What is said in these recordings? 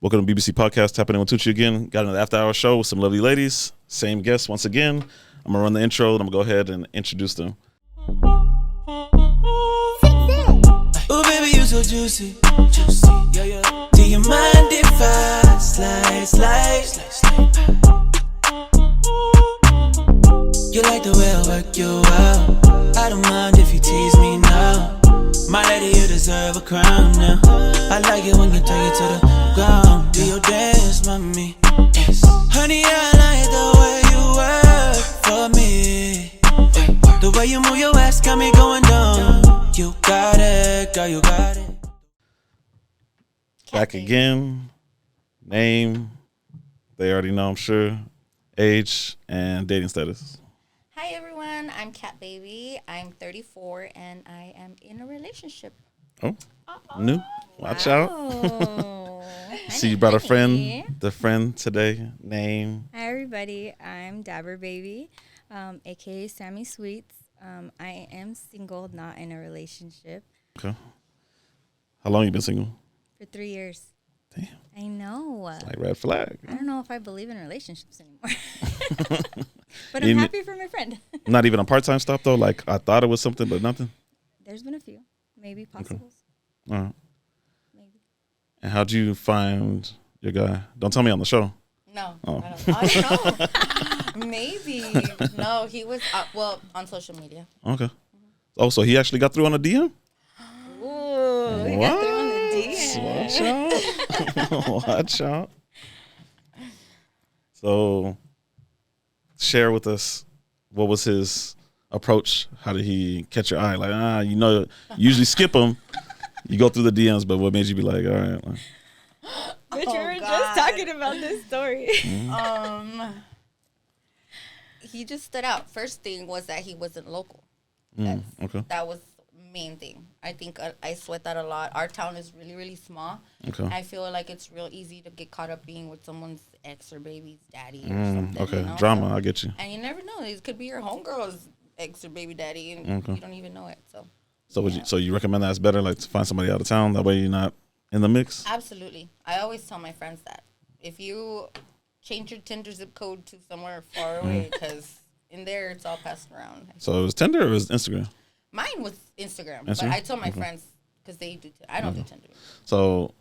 Welcome to BBC Podcast, Tapping In with Tucci again. Got another after-hour show with some lovely ladies. Same guests once again. I'm going to run the intro, and I'm going to go ahead and introduce them. Oh, baby, you so juicy. Juicy, yeah, yeah. Do you mind if I slide? You like the way I work you out. I don't mind if you tease me now. My lady, you deserve a crown now. I like it when you take it to the ground. Do your dance, mommy. Yes. Honey, I like the way you work for me. The way you move your ass got me going down. You got it, girl, you got it. Back again. Name. They already know, I'm sure. Age and dating status. Hi everyone, I'm Cat Baby. I'm 34 and I am in a relationship. Oh, new. Watch out. See, you brought a friend, the friend today. Name. Hi everybody, I'm Dabber Baby, aka Sammy Sweets. I am single, not in a relationship. Okay. How long you been single? For 3 years. Damn. I know. It's like red flag. I don't know if I believe in relationships anymore. But I'm happy for my friend. Not even a part-time stop though? Like I thought it was something, but nothing? There's been a few. Maybe possibles. Okay. All right. Maybe. And how'd you find your guy? Don't tell me on the show. No, Oh. I don't know. Maybe. No, he was, on social media. Okay. Oh, so he actually got through on a DM? Ooh, we got through on the DM. Watch out. Watch out. So, share with us, what was his approach? How did he catch your eye? Like, you usually skip him. You go through the DMs, but what made you be like, all right. Like, But you were just talking about this story. He just stood out. First thing was that he wasn't local. Okay. That was main thing. I think I sweat that a lot. Our town is really, really small. Okay. I feel like it's real easy to get caught up being with someone's ex or baby's daddy or something. Okay. You know? Drama, I get you. And you never know. It could be your homegirl's ex or baby daddy, and you don't even know it. So you recommend that it's better, like, to find somebody out of town? That way you're not in the mix? Absolutely. I always tell my friends that. If you change your Tinder zip code to somewhere far away, because in there it's all passed around. So it was Tinder or it was Instagram? Mine was Instagram, Instagram? but I told my friends, because they do. I don't do Tinder. So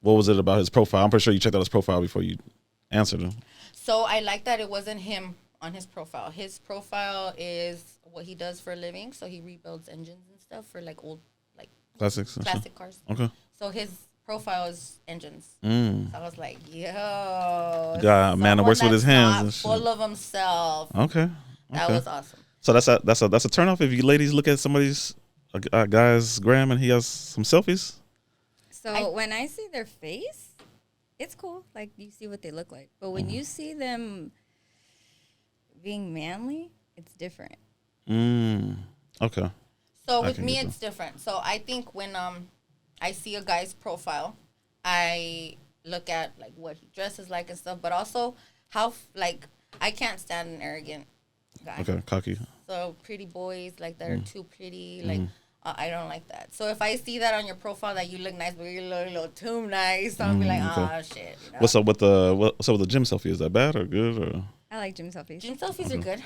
what was it about his profile? I'm pretty sure you checked out his profile before you answered him. So I like that it wasn't him on his profile. His profile is what he does for a living. So he rebuilds engines and stuff for like old, like Classics? classic cars. Okay. So his profile is engines. So I was like, yo, Yeah, man that works with his hands not and shit. full of himself. Okay. That was awesome. So that's a turnoff if you ladies look at somebody's a guy's gram and he has some selfies. So when I see their face, it's cool. Like, you see what they look like. But when you see them being manly, it's different. Okay. So I with can me, get it's different. So I think when I see a guy's profile, I look at like what he dresses like and stuff, but also how I can't stand an arrogant guy. Okay, cocky. So pretty boys like that are too pretty, like I don't like that. So if I see that on your profile that you look nice, but you look a little too nice, I'll be like, okay. Shit. You know? What's up with the gym selfie? Is that bad or good or? I like gym selfies. Gym selfies are good.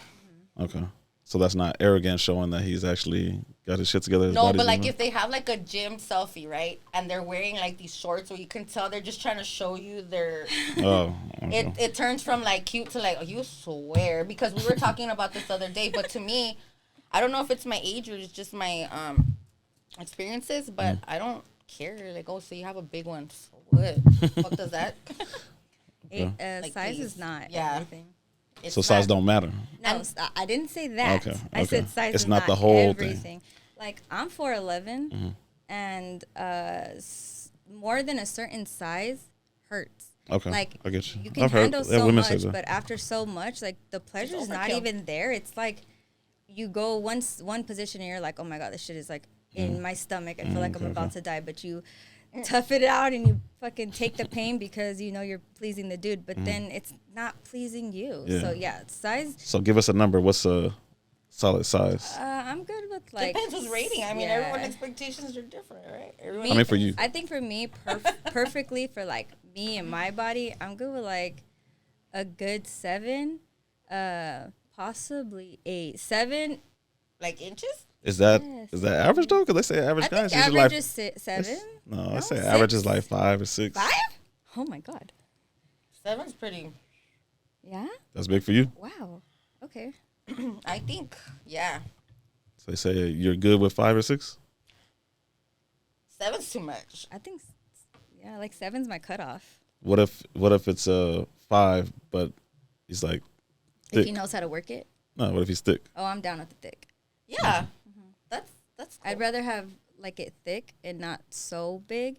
Okay. So that's not arrogant, showing that he's actually got his shit together. No, but like if they have like a gym selfie, right, and they're wearing like these shorts where you can tell they're just trying to show you their. Oh. Okay. It turns from like cute to like, oh, you swear, because we were talking about this the other day. But to me, I don't know if it's my age or it's just my experiences, but I don't care. Like, oh, so you have a big one? So what? Fuck does that? Like, size is not everything. So size don't matter. No, I didn't say that. Okay. I said size It's is not the whole everything. thing. Like, I'm 4'11", and more than a certain size hurts. Okay. Like, I get you. You can I've handle heard so women much, say that. but after so much, like, the pleasure's not even there. It's like you go one position and you're like, oh my God, this shit is like in my stomach. I feel like I'm about to die. But you tough it out and you fucking take the pain because you know you're pleasing the dude, but then it's not pleasing you. Yeah. So yeah, size. So give us a number. What's a solid size? I'm good with like. Depends who's rating. I mean, yeah. everyone's expectations are different, right? I mean, for you. I think for me, perfectly for like me and my body, I'm good with like a good 7, possibly 8. 7. Like inches? Is that Yes. is that average though? Because they say average I guys think usually average like is 7. no, I say 6? average is like 5 or 6. 5? Oh my God. 7's pretty. Yeah? That's big for you. Wow. Okay. I think, yeah. So they say you're good with 5 or 6. 7's too much. I think, yeah, like 7's my cutoff. What if it's a 5, but he's like If thick? he knows how to work it. No, what if he's thick? Oh, I'm down with the thick. Yeah. That's cool. I'd rather have like it thick and not so big,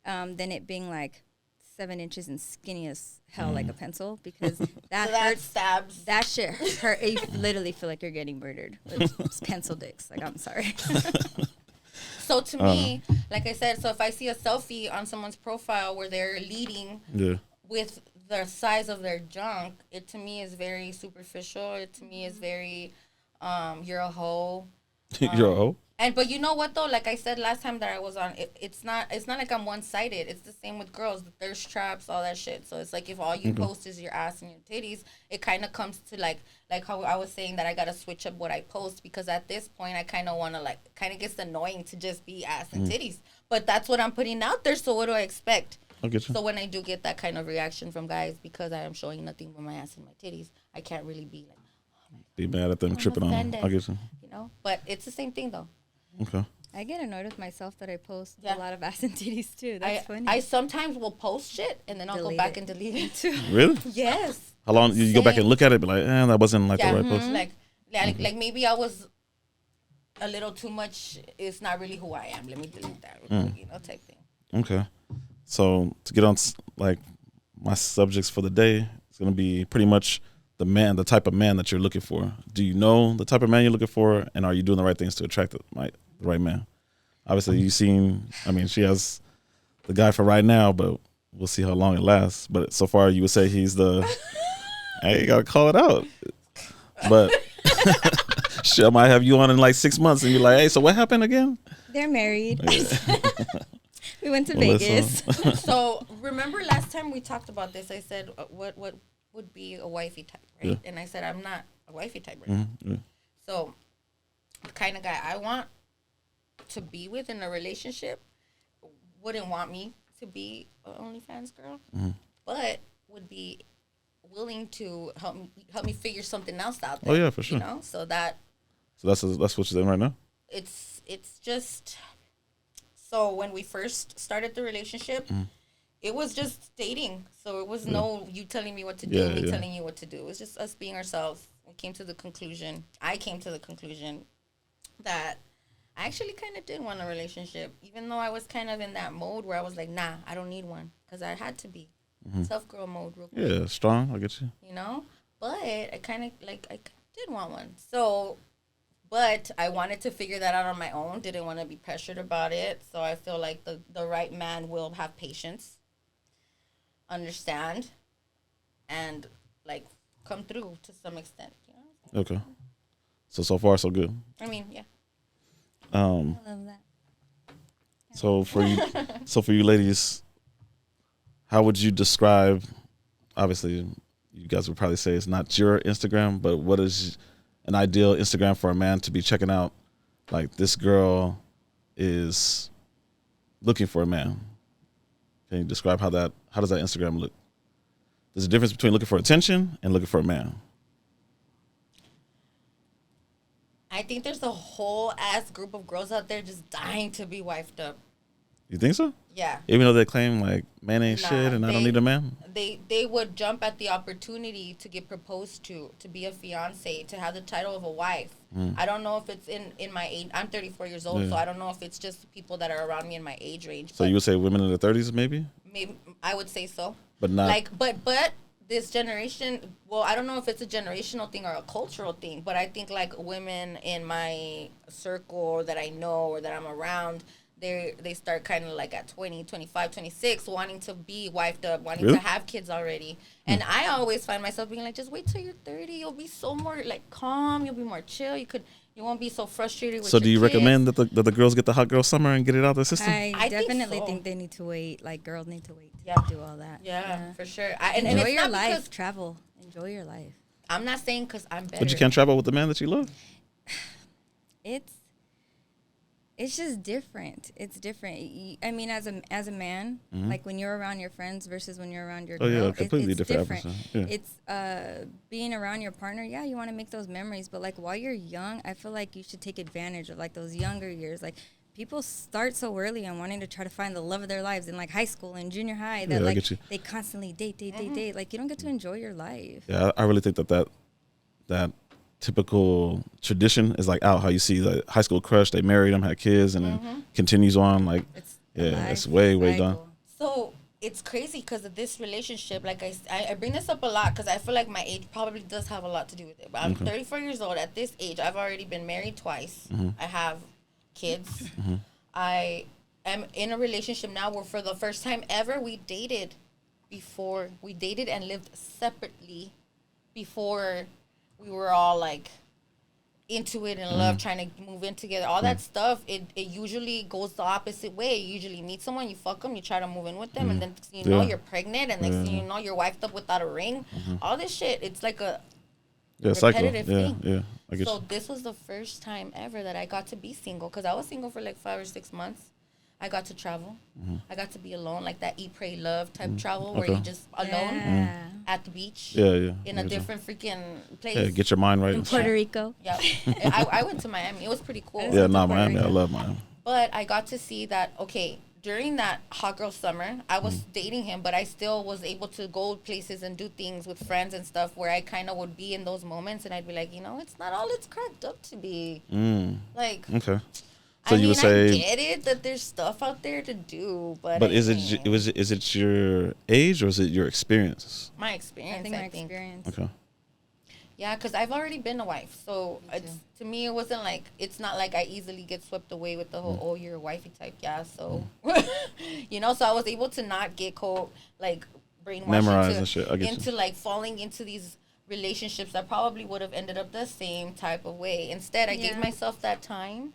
than it being like 7 inches and skinny as hell like a pencil, because that So that hurts. stabs. That shit hurt. You literally feel like you're getting murdered with pencil dicks. Like, I'm sorry. So to me, like I said, so if I see a selfie on someone's profile where they're leading Yeah. with the size of their junk, it to me is very superficial. It to me is very, you're a hoe. You're a hoe. But you know what though? Like I said last time that I was on, it's not like I'm one sided. It's the same with girls, the thirst traps, all that shit. So it's like if all you post is your ass and your titties, it kind of comes to like how I was saying that I gotta switch up what I post, because at this point I kind of want to kind of gets annoying to just be ass and titties. But that's what I'm putting out there. So what do I expect? I'll get you. So when I do get that kind of reaction from guys because I am showing nothing but my ass and my titties, I can't really be like, Be mad at them tripping on. offended. I'll get you. you know. But it's the same thing though. Okay. I get annoyed with myself that I post Yeah. a lot of ass and titties too. That's funny. I sometimes will post shit and then I'll go Delete back it. and delete it too. Really? Yes. How long you go back and Same. look at it? Be like, that wasn't like Yeah. the right post. Like maybe I was a little too much. It's not really who I am. Let me delete that. Type thing. Okay. So to get on like my subjects for the day, it's gonna be pretty much the type of man that you're looking for. Do you know the type of man you're looking for, and are you doing the right things to attract the right man? Obviously, you seen. I mean, she has the guy for right now, but we'll see how long it lasts. But so far, you would say he's the. Hey, you gotta call it out. But shit, I might have you on in like 6 months, and you're like, hey, so what happened again? They're married. We went to Well, Vegas. So remember last time we talked about this? I said what would be a wifey type, right? Yeah. And I said I'm not a wifey type right now. So the kind of guy I want to be with in a relationship wouldn't want me to be an OnlyFans girl, but would be willing to help me figure something else out there. Oh yeah, for sure. You know, so that's what you're saying right now. it's just so when we first started the relationship, it was just dating. So it was no you telling me what to do, me telling you what to do. It was just us being ourselves. I came to the conclusion that I actually kind of did want a relationship, even though I was kind of in that mode where I was like, nah, I don't need one, because I had to be tough girl mode real quick. Yeah, strong. I get you. You know, but I kind of did want one. So, but I wanted to figure that out on my own. Didn't want to be pressured about it. So I feel like the right man will have patience, understand, and like come through to some extent. You know? Okay. So far so good. I mean, yeah. I love that. So for you ladies, how would you describe? Obviously, you guys would probably say it's not your Instagram, but what is an ideal Instagram for a man to be checking out? Like, this girl is looking for a man. Can you describe how does that Instagram look? There's a difference between looking for attention and looking for a man. I think there's a whole ass group of girls out there just dying to be wifed up. You think so? Yeah. Even though they claim like man ain't Nah, shit and I don't need a man. They would jump at the opportunity to get proposed to be a fiance, to have the title of a wife. I don't know if it's in my age. I'm 34 years old, so I don't know if it's just people that are around me in my age range. So you would say women in their 30s maybe? Maybe I would say so. But not Like, but this generation, well, I don't know if it's a generational thing or a cultural thing, but I think like women in my circle that I know or that I'm around, they start kind of like at 20, 25, 26, wanting to be wifed up, wanting to have kids already. And I always find myself being like, just wait till you're 30. You'll be so more like calm. You'll be more chill. You could, You won't be so frustrated with So do you kids. recommend that the girls get the hot girl summer and get it out of their system? I think definitely so. think they need to wait. Like girls need to wait to Yeah. do all that. Yeah, for sure. Enjoy and it's your not life. because- Travel. Enjoy your life. I'm not saying because I'm better. But you can't travel with the man that you love? It's just different. It's different. I mean, as a man, like when you're around your friends versus when you're around your girl, Oh, yeah, completely it's different different. atmosphere. Yeah. It's being around your partner. Yeah, you want to make those memories, but like while you're young, I feel like you should take advantage of like those younger years. Like people start so early on wanting to try to find the love of their lives in like high school and junior high that Yeah, I like get you. they constantly date. Like you don't get to enjoy your life. Yeah, I really think that typical tradition is like out how you see the high school crush, they married them, had kids, and then continues on like It's the it's life way done. cycle. So it's crazy because of this relationship. Like I bring this up a lot because I feel like my age probably does have a lot to do with it. But I'm 34 years old. At this age, I've already been married twice. I have kids. I am in a relationship now where for the first time ever we dated and lived separately before we were all like into it and love, trying to move in together. All that stuff, it usually goes the opposite way. You usually meet someone, you fuck them, you try to move in with them, and then next thing you know, you're pregnant, and next thing you know, you're wifed up without a ring. All this shit, it's like a cycle. repetitive thing. Yeah, I get So you. this was the first time ever that I got to be single, because I was single for like 5 or 6 months. I got to travel. I got to be alone, like that eat, pray, love type travel where you just alone Yeah. at the beach. Yeah. In I a get you. different freaking place. Yeah, get your mind right. In Puerto Rico. Yeah. I went to Miami. It was pretty cool. Yeah, Miami. I love Miami. But I got to see that, okay, during that hot girl summer, I was dating him, but I still was able to go places and do things with friends and stuff where I kind of would be in those moments and I'd be like, it's not all it's cracked up to be. Like, Okay. So I you would say, I get it that there's stuff out there to do, but is it your age or is it your experience? my experience? I think my experience. Okay. Yeah, because I've already been a wife, so to me it wasn't like, it's not like I easily get swept away with the whole you're a wifey type. Yeah, so so I was able to not get brainwashed Memorized and shit. I get into like falling into these relationships that probably would have ended up the same type of way. Instead, I gave myself that time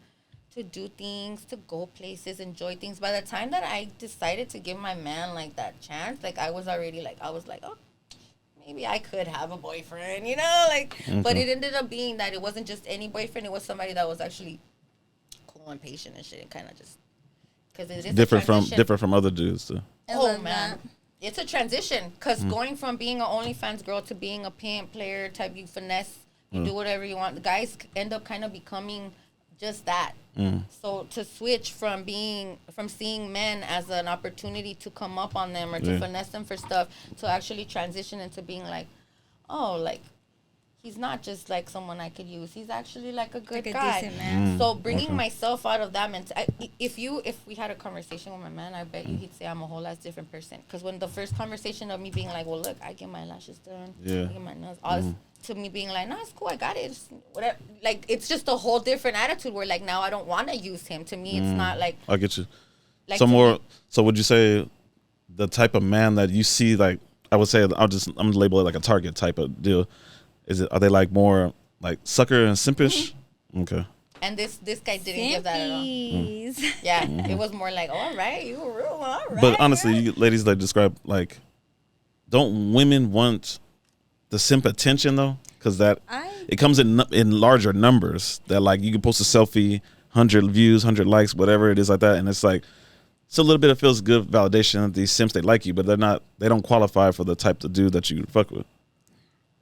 to do things, to go places, enjoy things. By the time that I decided to give my man like that chance, like I was like, oh, maybe I could have a boyfriend, but it ended up being that it wasn't just any boyfriend, it was somebody that was actually cool and patient and shit, and kind of just, because it is different from other dudes too. Oh man, it's a transition, because going from being an OnlyFans girl to being a pimp player type, you finesse, you do whatever you want. The guys end up kind of becoming just that. So to switch from seeing men as an opportunity to come up on them or to finesse them for stuff, to actually transition into being like, oh, like he's not just like someone I could use. He's actually like a good guy. Decent man. So bringing myself out of that if we had a conversation with my man, I bet you he'd say I'm a whole ass different person. Because when the first conversation of me being like, well, look, I get my lashes done, I get my nails, all this, to me being like, no, it's cool, I got it. It's whatever. Like, it's just a whole different attitude where like now I don't want to use him. To me, it's not like. I get you. Like So would you say the type of man that you see, like, I would say, I'm gonna label it like a target type of deal. Are they like more like sucker and simpish? Okay. And this guy didn't give that at all. Yeah, it was more like, all right, you were real, all right. But honestly, you ladies that describe, like, don't women want the simp attention though? Because it comes in larger numbers. That like you can post a selfie, 100 views, 100 likes, whatever it is like that, and it's like it's a little bit of feels good validation that these simps, they like you, but they don't qualify for the type of dude that you fuck with.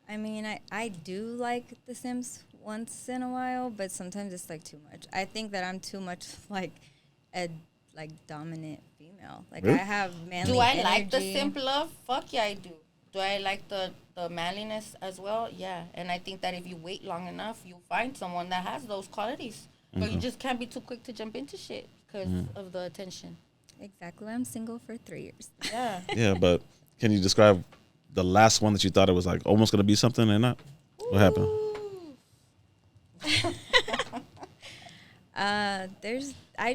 I mean, I do like the Sims once in a while, but sometimes it's like too much. I think that I'm too much like a dominant female. Like Really? I have manly Do I energy. like the simp love? Fuck yeah, I do. Do I like the manliness as well? Yeah. And I think that if you wait long enough, you'll find someone that has those qualities. But you just can't be too quick to jump into shit because of the attention. Exactly. I'm single for 3 years. Yeah. Yeah, but can you describe the last one that you thought it was like almost gonna be something and not? What happened? I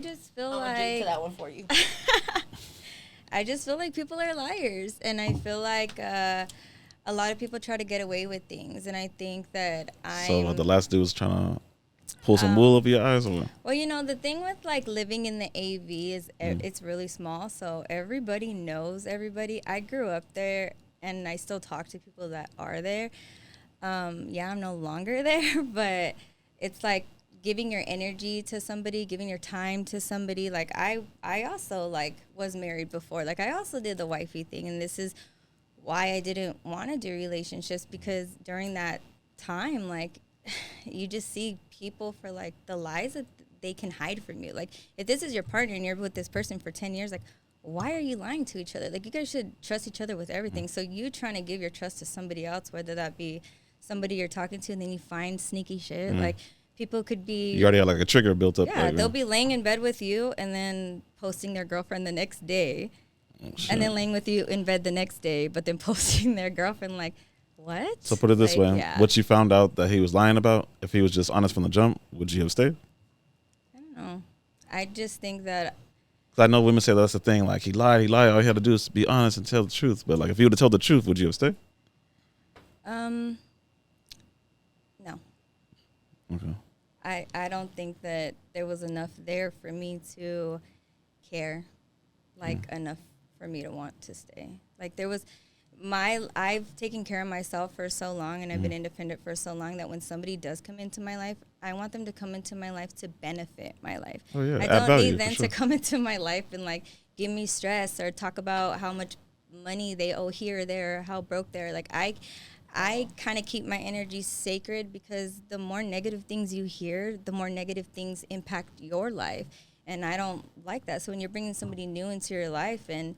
just feel I'm gonna drink to that one for you. I just feel like people are liars, and I feel like a lot of people try to get away with things, and I think that So the last dude was trying to pull some wool over your eyes, or what? Well, you know, the thing with like living in the AV is it's really small, so everybody knows everybody. I grew up there, and I still talk to people that are there. Yeah, I'm no longer there, but it's like giving your energy to somebody, giving your time to somebody. Like I also like was married before. Like I also did the wifey thing, and this is why I didn't want to do relationships, because during that time, like you just see people for like the lies that they can hide from you. Like if this is your partner and you're with this person for 10 years, like why are you lying to each other? Like you guys should trust each other with everything. So you trying to give your trust to somebody else, whether that be somebody you're talking to, and then you find sneaky shit. Like people could be, You already have like a trigger built up. yeah, like, they'll be laying in bed with you and then posting their girlfriend the next day, and then laying with you in bed the next day, but then posting their girlfriend. Like, what? So put it this Like, way: yeah. what you found out that he was lying about, if he was just honest from the jump, would you have stayed? I don't know. I just think that, Because I know women say that's the thing. Like he lied. All he had to do is be honest and tell the truth. But like if he would have told the truth, would you have stayed? no. Okay. I don't think that there was enough there for me to care, like enough for me to want to stay. Like there was I've taken care of myself for so long, and I've been independent for so long, that when somebody does come into my life, I want them to come into my life to benefit my life. Oh, yeah, I add don't value, need them for sure. to come into my life and like give me stress or talk about how much money they owe here or there, or how broke they're. Like I kind of keep my energy sacred, because the more negative things you hear, the more negative things impact your life. And I don't like that. So when you're bringing somebody new into your life and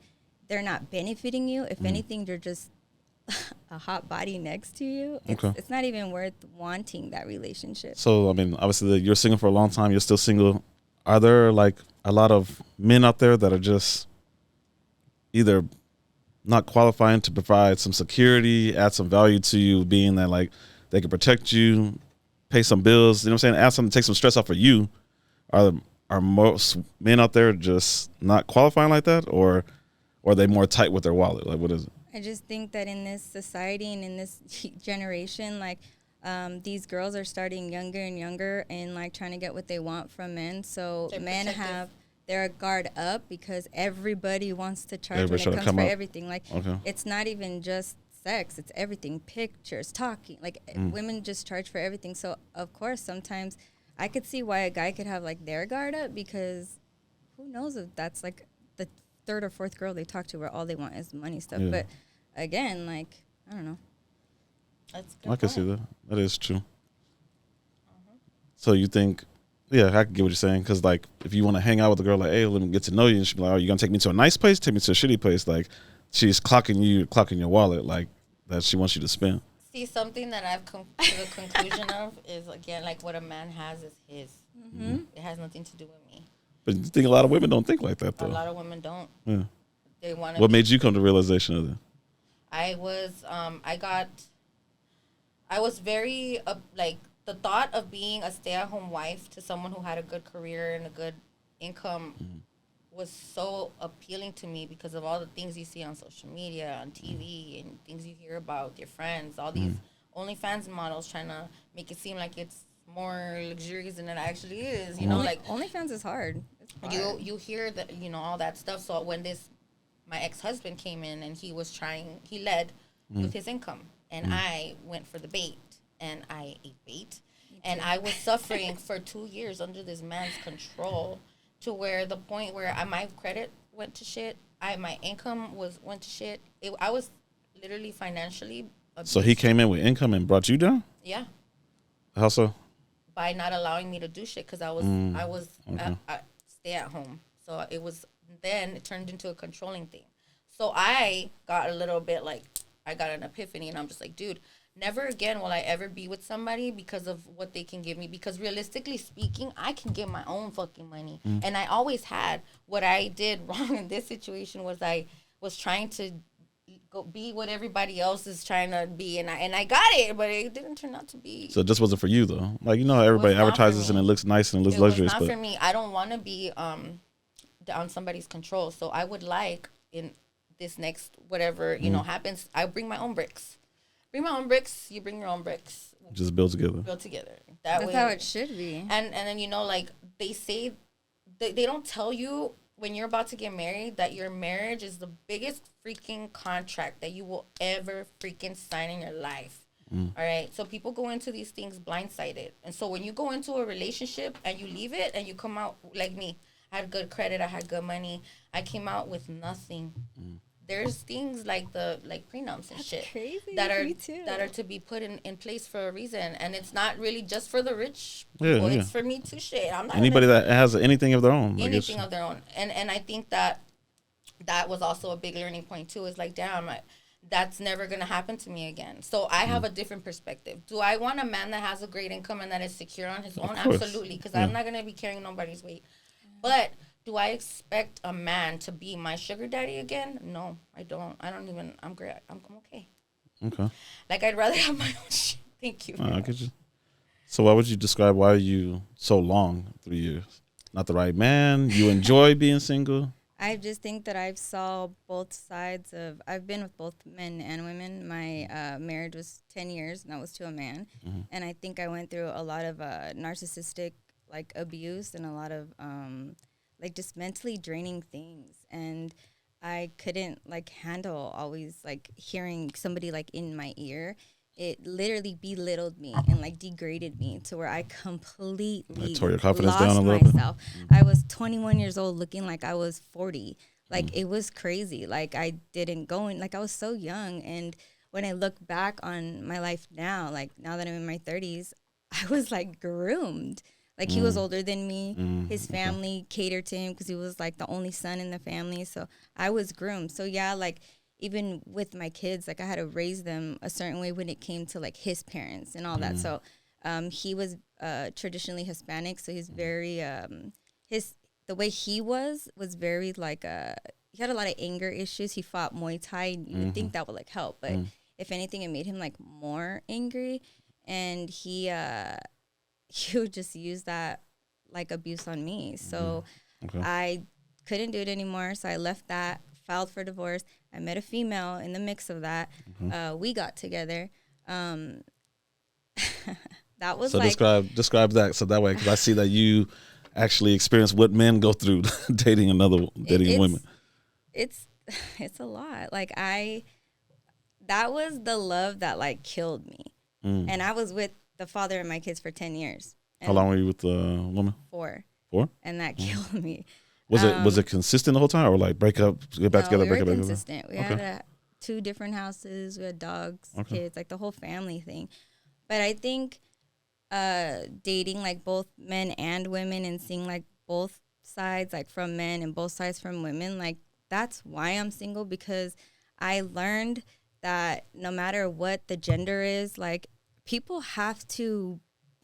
they're not benefiting you, if anything, they're just a hot body next to you, it's not even worth wanting that relationship. So I mean, obviously you're single for a long time. You're still single. Are there like a lot of men out there that are just either not qualifying to provide some security, add some value to you, being that like they can protect you, pay some bills, you know what I'm saying, add something, take some stress off of you? Are most men out there just not qualifying like that, or are they more tight with their wallet? Like what is it? I just think that in this society and in this generation, like these girls are starting younger and younger and like trying to get what they want from men. So They're men protective. have their guard up, because everybody wants to charge Everybody's when trying it to comes come for up. everything. Like Okay. it's not even just sex, it's everything, pictures, talking. Like women just charge for everything. So of course sometimes I could see why a guy could have like their guard up, because who knows if that's like the third or fourth girl they talk to where all they want is money stuff. Yeah. But again, like, I don't know. That's a good I can point. see that. That is true. So you think, yeah, I can get what you're saying. Because, like, if you want to hang out with a girl, like, hey, let me get to know you. And she'll be like, oh, you going to take me to a nice place? Take me to a shitty place? Like, she's clocking your wallet, like, that she wants you to spend. See, something that I've come to the conclusion of is, again, like what a man has is his. It has nothing to do with me. But you think a lot of women don't think like that, A though. lot of women don't. Yeah. They want to. What made you come to realization of that? I was very, like, the thought of being a stay-at-home wife to someone who had a good career and a good income was so appealing to me, because of all the things you see on social media, on TV, and things you hear about with your friends, all these OnlyFans models trying to make it seem like it's more luxurious than it actually is. You know, like OnlyFans is hard. It's hard. you hear that, you know, all that stuff. So when my ex-husband came in and he led with his income, and I went for the bait, and I ate bait, and I was suffering for 2 years under this man's control, to where the point where my credit went to shit, my income went to shit. I was literally financially abused. So he came in with income and brought you down? Yeah, How so? by not allowing me to do shit, because I was stay at home. So then it turned into a controlling thing. So I got a little bit like, I got an epiphany, and I'm just like, dude, never again will I ever be with somebody because of what they can give me. Because realistically speaking, I can get my own fucking money. And I always had. What I did wrong in this situation was I was trying to go be what everybody else is trying to be, and I got it, but it didn't turn out to be. So it just wasn't for you, though. Like, you know, everybody not for advertises me. and it looks nice and it looks It was luxurious. not But for me. I don't want to be on somebody's control. So I would like, in this next whatever happens, I bring my own bricks. Bring my own bricks. You bring your own bricks. just build together. Build together. That's how it should be. And then, you know, like they say, they don't tell you when you're about to get married that your marriage is the biggest freaking contract that you will ever freaking sign in your life. All right. So people go into these things blindsided. And so when you go into a relationship and you leave it and you come out like me, I had good credit, I had good money, I came out with nothing. There's things like prenups and shit that are to be put in place for a reason, and it's not really just for the rich people. It's for me too. Shit, I'm not anybody that has anything of their own. Anything of their own, and I think that was also a big learning point too. Is like, damn, that's never gonna happen to me again. So I have a different perspective. Do I want a man that has a great income and that is secure on his own? Absolutely, because I'm not gonna be carrying nobody's weight. But do I expect a man to be my sugar daddy again? No, I don't. I'm great. I'm okay. Okay. Like, I'd rather have my own shit. Thank you. I get you. So why would you describe why are you so long, 3 years? Not the right man? You enjoy being single? I just think that I've saw both sides of, I've been with both men and women. My marriage was 10 years, and that was to a man. And I think I went through a lot of narcissistic, like, abuse and a lot of like just mentally draining things, and I couldn't like handle always like hearing somebody like in my ear. It literally belittled me and like degraded me to where I completely tore your confidence lost down a little myself. I was 21 years old looking like I was 40. Like it was crazy. Like I didn't go in, like I was so young. And when I look back on my life now, like now that I'm in my 30s, I was like groomed. Like, he was older than me. His family catered to him because he was, like, the only son in the family. So I was groomed. So, yeah, like, even with my kids, like, I had to raise them a certain way when it came to, like, his parents and all that. So he was traditionally Hispanic. So he's very, the way he was very, like, he had a lot of anger issues. He fought Muay Thai. You would think that would, like, help. But if anything, it made him, like, more angry. And he would just use that like abuse on me. So I couldn't do it anymore. So I left that, filed for divorce. I met a female in the mix of that. We got together. That was so like... describe that. So that way, because I see that you actually experience what men go through dating women. It's a lot. Like that was the love that like killed me. And I was with the father of my kids for 10 years. How long were you with the woman? 4. 4? And that killed me. Was it consistent the whole time, or like break up, get back together, break up? Consistent. We had 2 different houses. We had dogs, kids, like the whole family thing. But I think dating like both men and women and seeing like both sides, like from men and both sides from women, like that's why I'm single, because I learned that no matter what the gender is, like people have to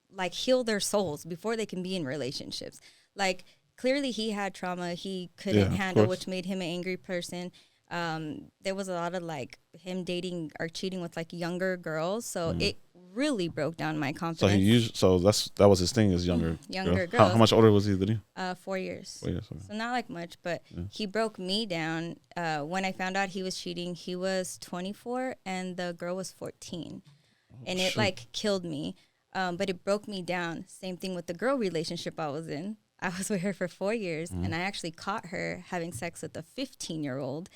like heal their souls before they can be in relationships. Like clearly he had trauma he couldn't handle, which made him an angry person. There was a lot of like him dating or cheating with like younger girls. So it really broke down my confidence. So that was his thing, is younger girls. How much older was he than you? 4 years. 4 years. Okay. So not like much, but he broke me down. When I found out he was cheating, he was 24 and the girl was 14. And it like killed me. But it broke me down. Same thing with the girl relationship I was in. I was with her for 4 years and I actually caught her having sex with a 15-year-old.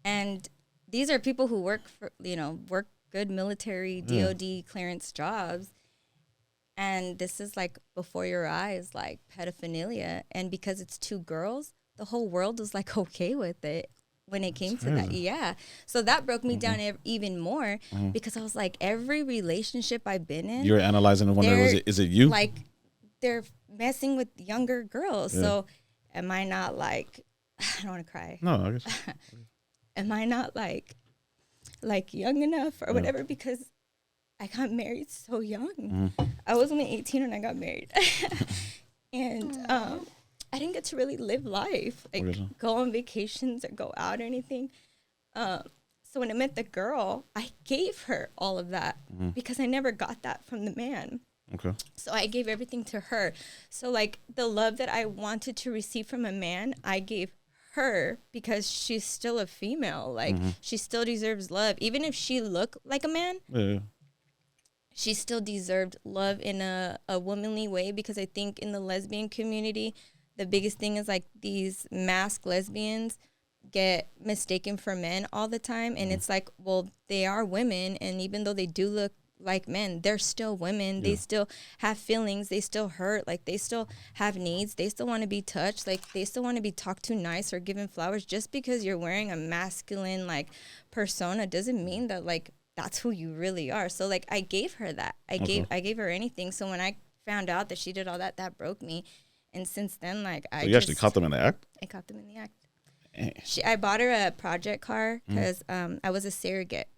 And these are people who work good military, DOD clearance jobs. And this is like before your eyes, like pedophilia. And because it's 2 girls, the whole world was like okay with it when it came to that. Yeah. So that broke me down even more because I was like, every relationship I've been in. You're analyzing and wondering, is it you? Like they're messing with younger girls. Yeah. So am I not like, I don't want to cry. No, I guess. Am I not like young enough or whatever? Because I got married so young. I was only 18 when I got married. And I didn't get to really live life, like go on vacations or go out or anything. So when I met the girl, I gave her all of that because I never got that from the man. Okay. So I gave everything to her. So like the love that I wanted to receive from a man, I gave her because she's still a female. Like she still deserves love. Even if she looked like a man, she still deserved love in a womanly way, because I think in the lesbian community, the biggest thing is like these masked lesbians get mistaken for men all the time. And it's like, well, they are women. And even though they do look like men, they're still women. Yeah. They still have feelings. They still hurt. Like, they still have needs. They still want to be touched. Like, they still want to be talked to nice or given flowers. Just because you're wearing a masculine, like, persona doesn't mean that, like, that's who you really are. So, like, I gave her that. I gave her anything. So when I found out that she did all that, that broke me. And since then, like, so you actually caught them in the act? I caught them in the act. I bought her a project car because I was a surrogate.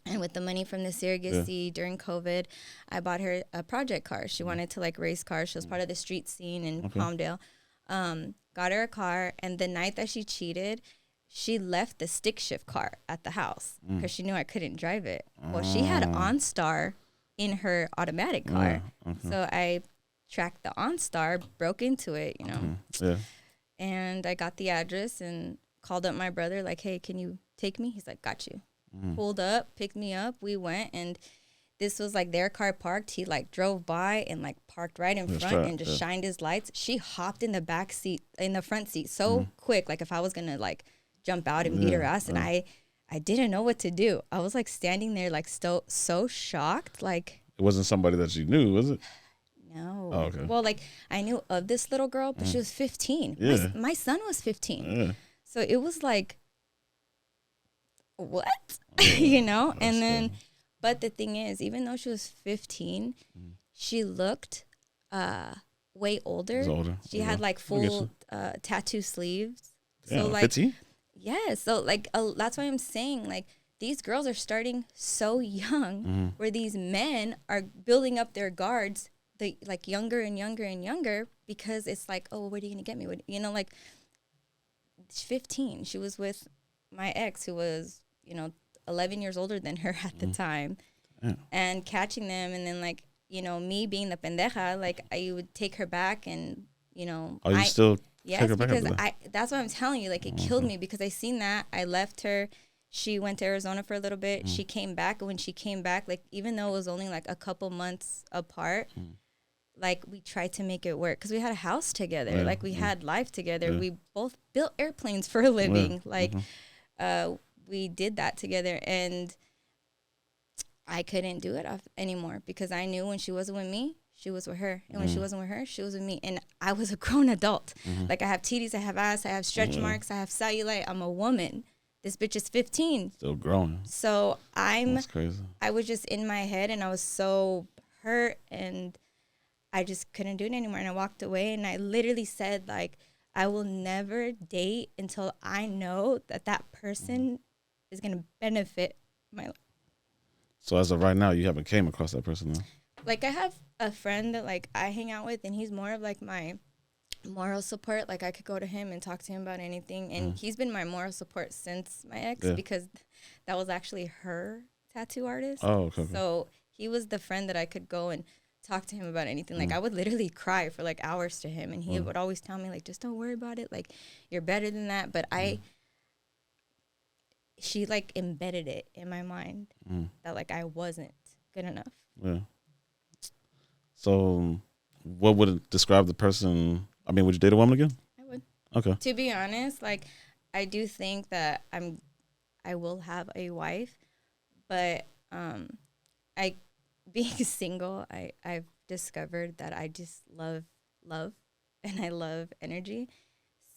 And with the money from the surrogacy during COVID, I bought her a project car. She wanted to, like, race cars. She was part of the street scene in Palmdale. Got her a car, and the night that she cheated, she left the stick shift car at the house because she knew I couldn't drive it. Well, she had OnStar in her automatic car. So I tracked the OnStar, broke into it, you know. And I got the address and called up my brother, like, hey, can you take me? He's like, got you. Pulled up, picked me up. We went, and this was like their car parked. He like drove by and like parked right in front and just shined his lights. She hopped in the back seat, in the front seat so quick, like if I was going to like jump out and beat her ass. And I didn't know what to do. I was like standing there like so shocked. Like, it wasn't somebody that you knew, was it? No. Oh, okay. Well, like, I knew of this little girl, but she was 15. Yeah. My son was 15. Yeah. So it was like, what? You know? And then, but the thing is, even though she was 15, she looked way older. She had like full tattoo sleeves. Yeah, so like 15? Yeah. So like, that's why I'm saying, like, these girls are starting so young where these men are building up their guards like younger and younger and younger, because it's like, oh, what are you going to get me? What, you know, like, 15. She was with my ex, who was, you know, 11 years older than her at the time, and catching them. And then, like, you know, me being the pendeja, like, I would take her back and, you know. Oh, you still yes, take her back? Because that's what I'm telling you. Like, it killed me, because I seen that. I left her. She went to Arizona for a little bit. She came back. And when she came back, like, even though it was only like a couple months apart, like, we tried to make it work because we had a house together. Like, we had life together. We both built airplanes for a living. Like, we did that together, and I couldn't do it anymore, because I knew when she wasn't with me, she was with her. And when she wasn't with her, she was with me. And I was a grown adult. Like, I have titties, I have ass, I have stretch marks, I have cellulite. I'm a woman. This bitch is 15. Still growing. So That's crazy. I was just in my head, and I was so hurt, and I just couldn't do it anymore. And I walked away, and I literally said, like, I will never date until I know that that person is going to benefit my life. So as of right now, you haven't came across that person, though? Like, I have a friend that, like, I hang out with, and he's more of, like, my moral support. Like, I could go to him and talk to him about anything. And he's been my moral support since my ex, because that was actually her tattoo artist. Oh, okay. So he was the friend that I could go and talk to him about anything. Like, I would literally cry for like hours to him, and he would always tell me, like, just don't worry about it, like, you're better than that. But she like embedded it in my mind that, like, I wasn't good enough. Yeah. So what would describe the person? I mean, would you date a woman again? I would. Okay. To be honest, like, I do think that I will have a wife, but being single, I've discovered that I just love, and I love energy.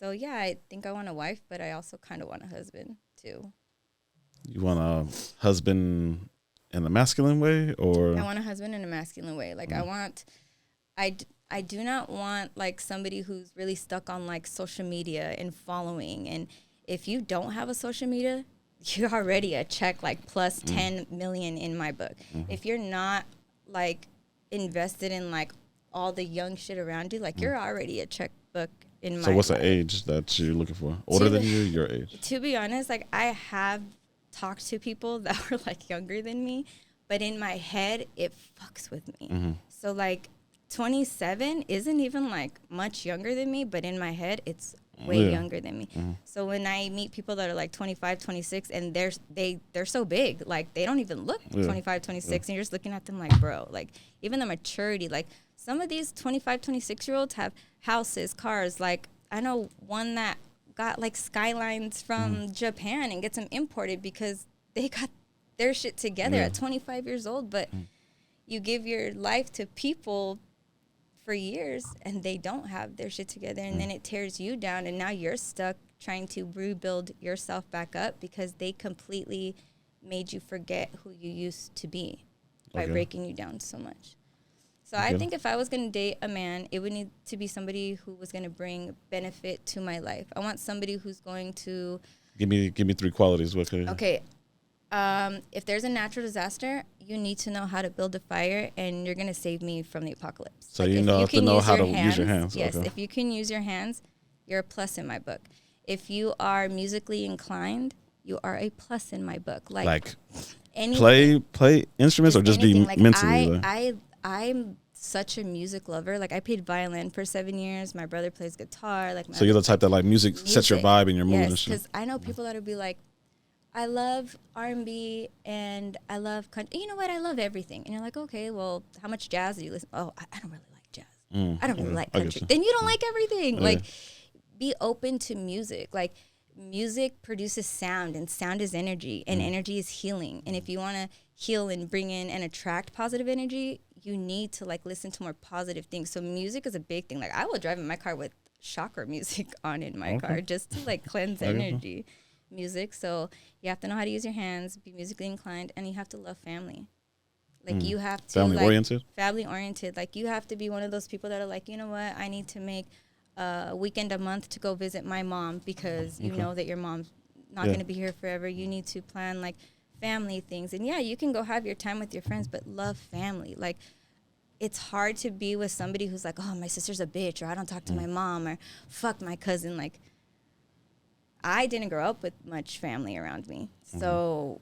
So, yeah, I think I want a wife, but I also kind of want a husband, too. You want a husband in a masculine way, or? I want a husband in a masculine way. Like, I do not want, like, somebody who's really stuck on, like, social media and following. And if you don't have a social media, you're already a check, like, plus 10 million in my book. If you're not, like, invested in, like, all the young shit around you, like, you're already a checkbook in my book. So what's the age that you're looking for? Older than you, your age? To be honest, like, I have talked to people that were, like, younger than me, but in my head, it fucks with me. So, like, 27 isn't even, like, much younger than me, but in my head, it's way younger than me. So when I meet people that are like 25, 26, and they're so big, like they don't even look 25, 26, and you're just looking at them like, bro, like even the maturity, like some of these 25, 26-year-olds have houses, cars. Like I know one that got like skylines from Japan and gets them imported because they got their shit together at 25 years old. But you give your life to people for years and they don't have their shit together, and then it tears you down, and now you're stuck trying to rebuild yourself back up because they completely made you forget who you used to be by breaking you down so much. So I think if I was going to date a man, it would need to be somebody who was going to bring benefit to my life. I want somebody who's going to give me 3 qualities. What could Okay. If there's a natural disaster, you need to know how to build a fire, and you're going to save me from the apocalypse. So like you know to know how to use your hands. Yes, if you can use your hands, you're a plus in my book. If you are musically inclined, you are a plus in my book. Like play instruments or just anything. be like mentally. I'm such a music lover. Like I played violin for 7 years. My brother plays guitar. Like so you're the type that like music sets your vibe and your mood and shit. Because I know people that'll be like, I love R&B and I love country. You know what? I love everything. And you're like, okay, well, how much jazz do you listen? Oh, I don't really like jazz. I don't really like country. Then you don't like everything. Like, be open to music. Like, music produces sound, and sound is energy, and energy is healing. And if you want to heal and bring in and attract positive energy, you need to like listen to more positive things. So music is a big thing. Like I will drive in my car with chakra music on in my car just to like cleanse energy. Music. So you have to know how to use your hands, be musically inclined, and you have to love family. Like you have to family oriented. Family oriented. Like you have to be one of those people that are like, you know what, I need to make a weekend a month to go visit my mom because you know that your mom's not going to be here forever. You need to plan like family things. And yeah, you can go have your time with your friends, but love family. Like it's hard to be with somebody who's like, oh, my sister's a bitch, or I don't talk to my mom, or fuck my cousin. Like I didn't grow up with much family around me. So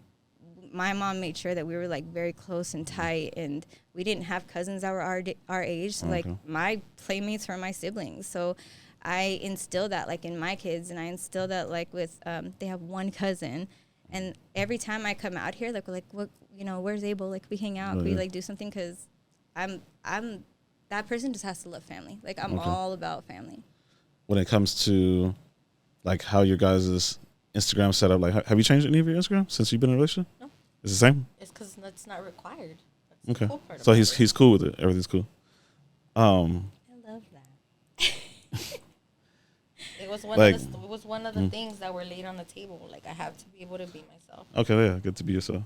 my mom made sure that we were like very close and tight, and we didn't have cousins that were our age. So like my playmates were my siblings. So I instilled that like in my kids, and I instilled that like with they have one cousin, and every time I come out here, like we're like, what, you know, where's Abel? Like we hang out, we like do something, because I'm that person just has to love family. Like I'm all about family. When it comes to like how your guys' Instagram set up, like have you changed any of your Instagram since you've been in a relationship? No. It's the same? It's because it's not required. That's okay. The cool part so he's cool with it. Everything's cool. I love that. It was one of the things that were laid on the table. Like I have to be able to be myself. Okay, yeah, good to be yourself.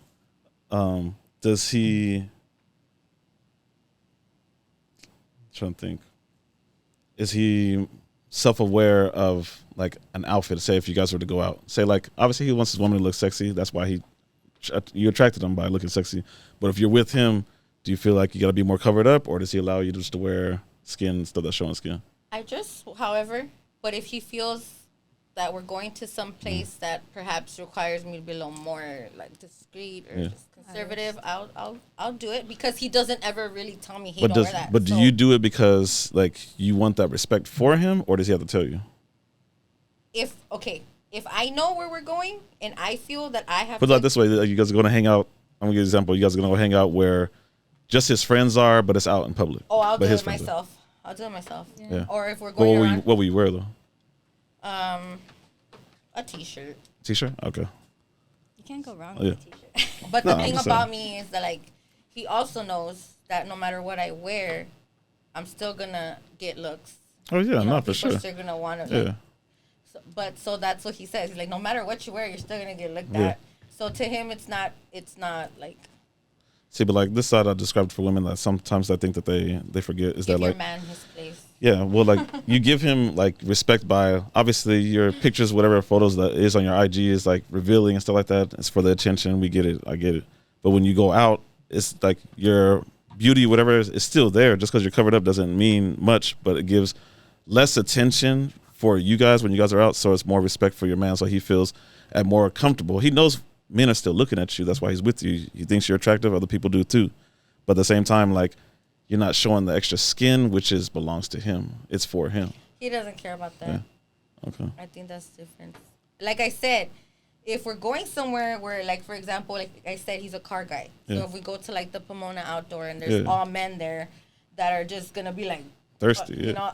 Does he? I'm trying to think. Is he self-aware of like an outfit? Say if you guys were to go out, say like obviously he wants his woman to look sexy. That's why you attracted him by looking sexy. But if you're with him, do you feel like you got to be more covered up, or does he allow you just to wear skin stuff that's showing skin? But if he feels that we're going to some place that perhaps requires me to be a little more like discreet or just conservative, I'll do it, because he doesn't ever really tell me he don't wear that. But do you do it because like you want that respect for him, or does he have to tell you? If I know where we're going and I feel that I have put it like this way, like you guys are going to hang out. I'm going to give you an example. You guys are going to go hang out where just his friends are, but it's out in public. Oh, I'll do it myself. Yeah. Or if we're going around. What will you wear though? A t-shirt. T-shirt? Okay. You can't go wrong with a t-shirt. But the thing about me is that like he also knows that no matter what I wear, I'm still gonna get looks. Oh yeah, not for sure. People are gonna want to. Yeah. So that's what he says. He's like, no matter what you wear, you're still gonna get looked at. So to him, it's not like. See, but like this side I described for women that sometimes I think that they forget is that like. Give your man his place. Yeah, well, like you give him like respect by obviously your pictures, whatever photos that is on your IG is like revealing and stuff like that. It's for the attention. We get it. I get it. But when you go out, it's like your beauty, whatever is still there. Just because you're covered up doesn't mean much, but it gives less attention for you guys when you guys are out. So it's more respect for your man, so he feels more comfortable. He knows men are still looking at you. That's why he's with you. He thinks you're attractive. Other people do too. But at the same time, like, you're not showing the extra skin, which belongs to him. It's for him. He doesn't care about that. Yeah. Okay. I think that's different. Like I said, if we're going somewhere where, like, for example, like I said, he's a car guy. So Yeah. if we go to, like, the Pomona Outdoor and there's all men there that are just going to be, like, Thirsty, you know,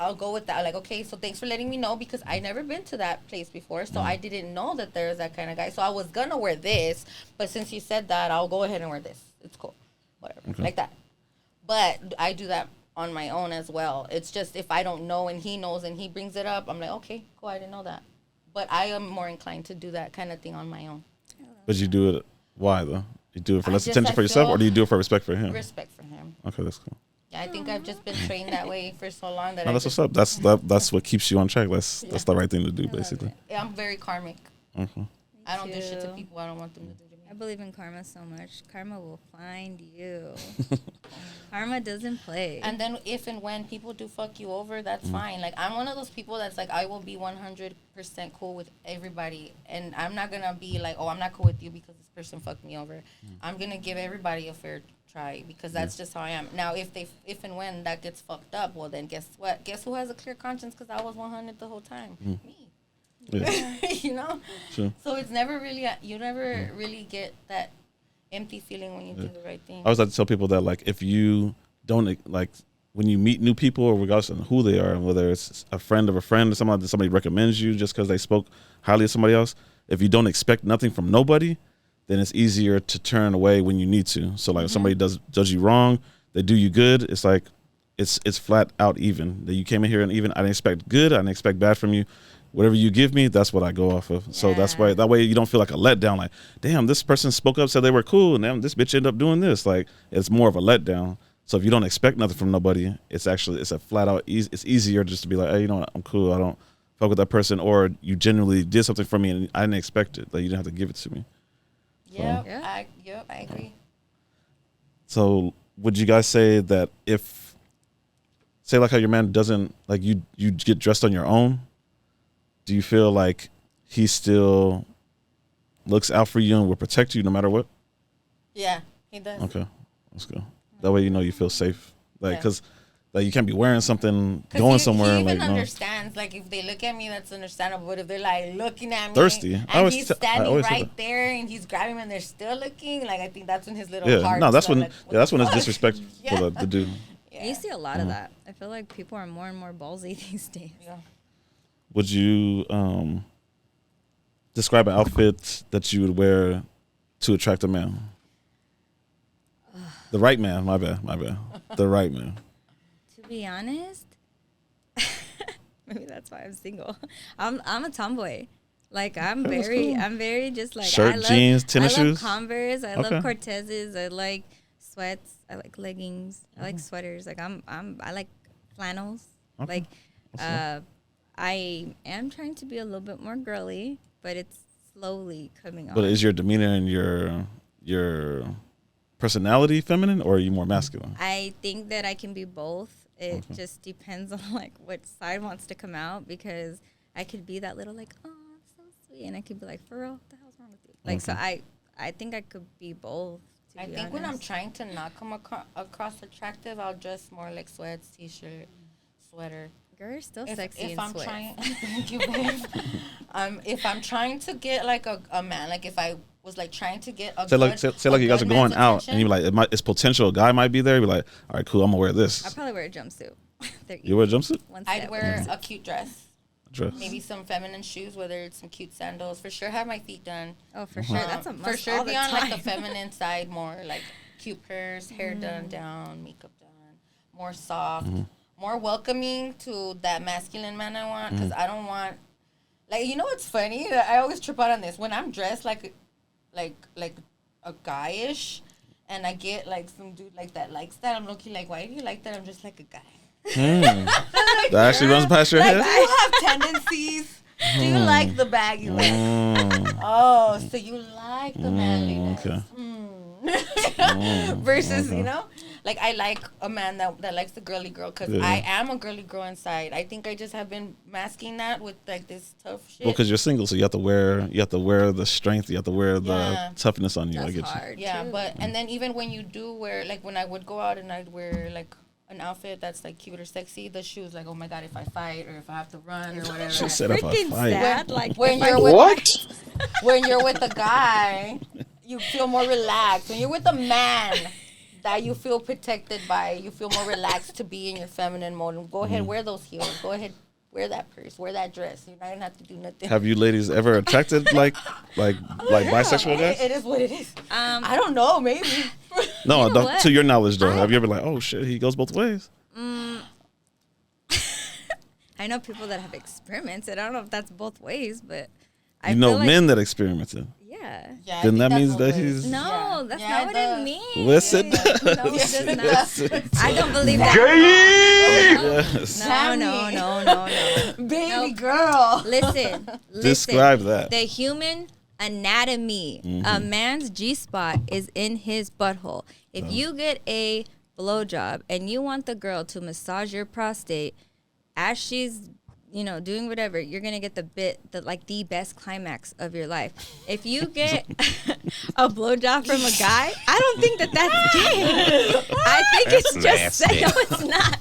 I'll go with that. Like, okay, so thanks for letting me know because I never been to that place before. So I didn't know that there was that kind of guy. So I was going to wear this. But since you said that, I'll go ahead and wear this. It's cool. Whatever. Okay. Like that. But I do that on my own as well. It's just if I don't know and he knows and he brings it up, I'm like, okay, cool, I didn't know that. But I am more inclined to do that kind of thing on my own. But you do it, why though? You do it for less I attention for yourself, feel or do you do it for respect for him? Respect for him. Okay, that's cool. Yeah, I think I've just been trained that way for so long that No, that's what's up. That's what keeps you on track. That's the right thing to do, basically. I'm very karmic. Okay. I don't do shit to people I don't want them to do to me. I believe in karma so much. Karma will find you. Karma doesn't play. And then if and when people do fuck you over, that's fine. Like, I'm one of those people that's like, I will be 100% cool with everybody. And I'm not going to be like, oh, I'm not cool with you because this person fucked me over. I'm going to give everybody a fair try because that's just how I am. Now, if and when that gets fucked up, well, then guess what? Guess who has a clear conscience because I was 100 the whole time? Me. Yeah. You know? Sure. So it's never really, you never really get that empty feeling when you do the right thing. I always like to tell people that, like, if you don't, like, when you meet new people, or regardless of who they are, whether it's a friend of a friend or somebody recommends you just because they spoke highly of somebody else, if you don't expect nothing from nobody, then it's easier to turn away when you need to. So, like, if somebody does you wrong, they do you good, it's like, it's flat out even. That you came in here and even, I didn't expect good, I didn't expect bad from you. Whatever you give me, that's what I go off of. So that's why, that way you don't feel like a letdown. Like, damn, this person spoke up, said they were cool, and then this bitch ended up doing this. Like, it's more of a letdown. So if you don't expect nothing from nobody, it's a flat out it's easier just to be like, hey, you know what, I'm cool, I don't fuck with that person, or you genuinely did something for me and I didn't expect it. Like, you didn't have to give it to me. I agree. So would you guys say that if, say like how your man doesn't, like, you get dressed on your own, do you feel like he still looks out for you and will protect you no matter what? Yeah, he does. Okay, let's go. That way you know you feel safe. Like, because like, you can't be wearing something going somewhere. He even like, understands. Like, if they look at me, that's understandable. But if they're like looking at me, thirsty, and he's standing right there, and he's grabbing me, and they're still looking, like, I think that's when his little heart. No, that's when like, that's when it's disrespectful to do. Yeah. You see a lot of that. I feel like people are more and more ballsy these days. Yeah. Would you describe an outfit that you would wear to attract a man? The right man. My bad. The right man. To be honest, maybe that's why I'm single. I'm a tomboy. Like, I'm very just like, shirt, jeans, tennis shoes. I love Converse. I love Cortezes. I like sweats. I like leggings. I like sweaters. Like, I like flannels. Okay. Like, I am trying to be a little bit more girly, but it's slowly coming on. But is your demeanor and your personality feminine, or are you more masculine? I think that I can be both. It just depends on, like, what side wants to come out, because I could be that little, like, oh, so sweet, and I could be like, for real, what the hell's wrong with you? Like, so I think I could be both. I think when I'm trying to not come across attractive, I'll dress more like sweats, t-shirt, sweater. Girl, you're still sexy if in I'm sweats. trying, thank you, babe. If I'm trying to get like a man, like if I was like trying to get a say like you guys are going out and you're like, it's potential a guy might be there. You're like, all right, cool, I'm gonna wear this. I'd probably wear a jumpsuit. You wear a jumpsuit? I'd wear a cute dress. Maybe some feminine shoes, whether it's some cute sandals. For sure, have my feet done. Oh, for sure, that's a must. For sure, all be the on time. like the feminine side more, like cute purse, hair done down, makeup done, more soft, more welcoming to that masculine man I want. Because I don't want, like, you know what's funny? I always trip out on this. When I'm dressed like a guy-ish, and I get like some dude like that likes that, I'm looking like, why do you like that? I'm just like a guy. That actually runs past your head? Do you have tendencies? Do you like the baggy look? Oh, so you like the manliness. Okay. Versus, you know, like, I like a man that likes the girly girl, because I am a girly girl inside. I think I just have been masking that with like this tough shit. Well, because you're single, so you have to wear the strength, you have to wear the toughness on you. That's I get hard you. Yeah, but and then even when you do wear, like, when I would go out and I'd wear like an outfit that's like cute or sexy, the shoes like, oh my god, if I fight or if I have to run or whatever. She said if I Freaking fight. sad. Like When if you're I- with What? when you're with a guy, you feel more relaxed. When you're with a man that you feel protected by, you feel more relaxed to be in your feminine mode. Go ahead, wear those heels. Go ahead, wear that purse, wear that dress. You're not gonna have to do nothing. Have you ladies ever attracted like bisexual guys? It is what it is. I don't know, maybe. No, You know what? to your knowledge though. Have you ever like, oh shit, he goes both ways? I know people that have experimented. I don't know if that's both ways, but I You know feel like, men that experimented. Yeah. Yeah, I Then think that that's means both that ways. he's No, that's Yeah, not what it it means. Listen. No, it does not. I don't believe that. Yes. No. Baby Nope. girl. Listen. Describe that. The human anatomy. A man's G-spot is in his butthole. If you get a blowjob and you want the girl to massage your prostate as she's doing whatever, you're gonna get the best climax of your life. If you get a blowjob from a guy, I don't think that's gay. I think it's just nasty. no, it's not.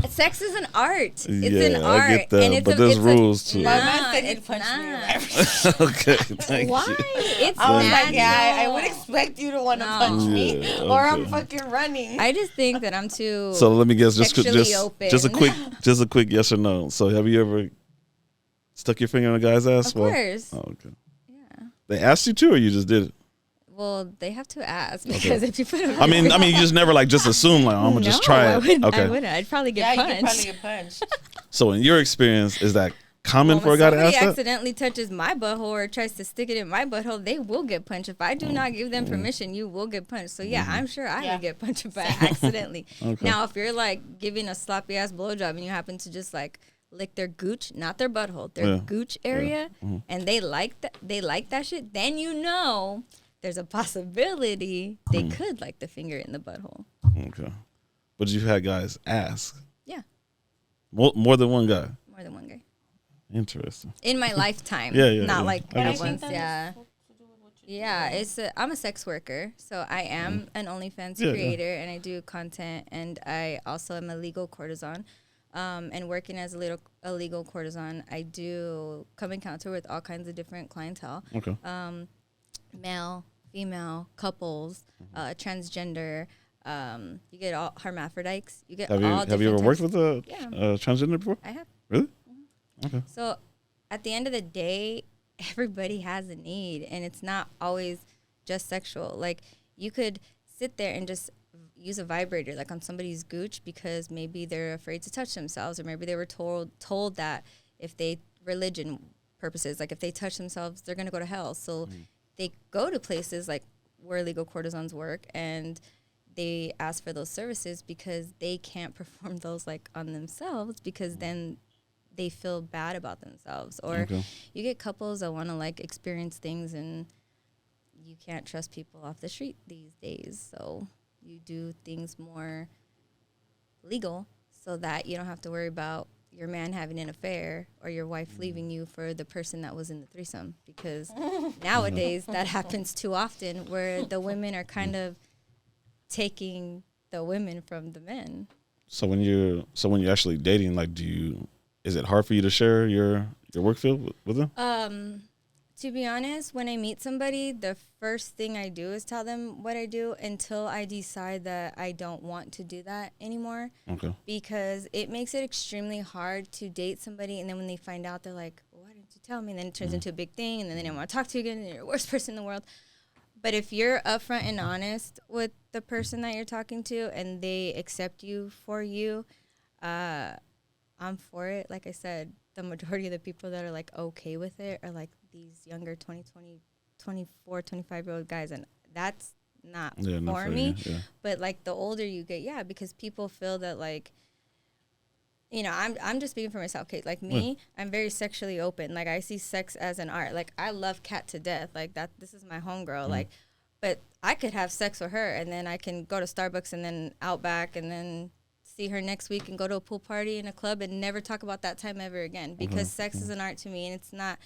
Sex is an art. It's an Yeah, art, I get that, and it's but there's rules to My it. man said he'd it's punch me not. right. Okay, thank Why? you. It's I was natural. like, yeah, I would expect you to want to No. punch me, Yeah, or I'm okay. fucking running. I just think that I'm too. So let me guess, Sexually open. just a quick yes or no. So have you ever stuck your finger in a guy's ass? Of course. Oh, okay. Yeah. They asked you to, or you just did it? Well, they have to ask because if you put a I mean, you just never like just assume like, oh, I'm gonna just try I it. wouldn't, Okay. I wouldn't. I'd probably get Yeah, you punched. could probably get punched. So in your experience, is that common Well, for a when guy to somebody ask that? accidentally touches my butthole or tries to stick it in my butthole, they will get punched. If I do not give them permission, you will get punched. So yeah, I'm sure I Yeah. would get punched if I accidentally. Okay. Now, if you're like giving a sloppy ass blowjob and you happen to just like lick their gooch, not their butthole, their Yeah. gooch area, and they like that shit, then there's a possibility they could like the finger in the butthole. Okay. But you've had guys ask Yeah, more than one guy. more than one guy Interesting. in my lifetime. Yeah, yeah, not yeah. like I at get once. Yeah. Yeah, I'm a sex worker, so I am an OnlyFans Yeah, yeah. creator, and I do content, and I also am a legal courtesan. And working as a legal courtesan, I do come encounter with all kinds of different clientele, Okay. male, female, couples, transgender. You get all hermaphrodites. You get Have you all have you ever different worked types. with a Yeah. transgender before? I have. Really? Okay. So at the end of the day, everybody has a need, and it's not always just sexual. Like you could sit there and just use a vibrator like on somebody's gooch because maybe they're afraid to touch themselves, or maybe they were told that if they religion purposes, like if they touch themselves, they're gonna go to hell. So they go to places like where legal courtesans work, and they ask for those services because they can't perform those like on themselves, because then they feel bad about themselves. Or Okay. you get couples that want to like experience things, and you can't trust people off the street these days. So you do things more legal so that you don't have to worry about your man having an affair or your wife leaving you for the person that was in the threesome, because nowadays that happens too often, where the women are kind of taking the women from the men. So when you're actually dating, like, is it hard for you to share your work field with them? To be honest, when I meet somebody, the first thing I do is tell them what I do until I decide that I don't want to do that anymore. Okay. Because it makes it extremely hard to date somebody, and then when they find out, they're like, why didn't you tell me? And then it turns into a big thing, and then they don't want to talk to you again, and you're the worst person in the world. But if you're upfront and honest with the person that you're talking to, and they accept you for you, I'm for it. Like I said, the majority of the people that are like okay with it are like these younger 24, 25-year-old guys, and that's not for me. Yeah. But like the older you get, because people feel that like, I'm just speaking for myself, Kate. Like me, I'm very sexually open. Like I see sex as an art. Like I love Kat to death. Like this is my homegirl. Like, but I could have sex with her, and then I can go to Starbucks and then Outback, and then see her next week and go to a pool party in a club and never talk about that time ever again, because sex is an art to me, and it's not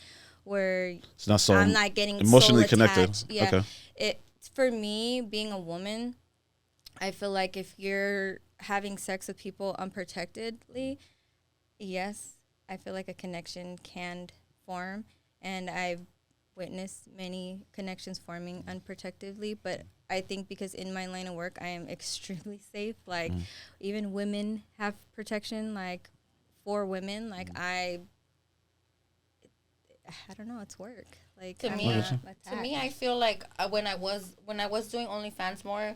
where It's not so I'm not getting emotionally soul connected. attached. Yeah. Okay. It for me, being a woman, I feel like if you're having sex with people unprotectedly, yes, I feel like a connection can form, and I've witnessed many connections forming unprotectively. But I think because in my line of work, I am extremely safe. Like, even women have protection. Like, for women, like I don't know, it's work. Like, To I'm me, not to me, attacked. I feel like when I was doing OnlyFans more,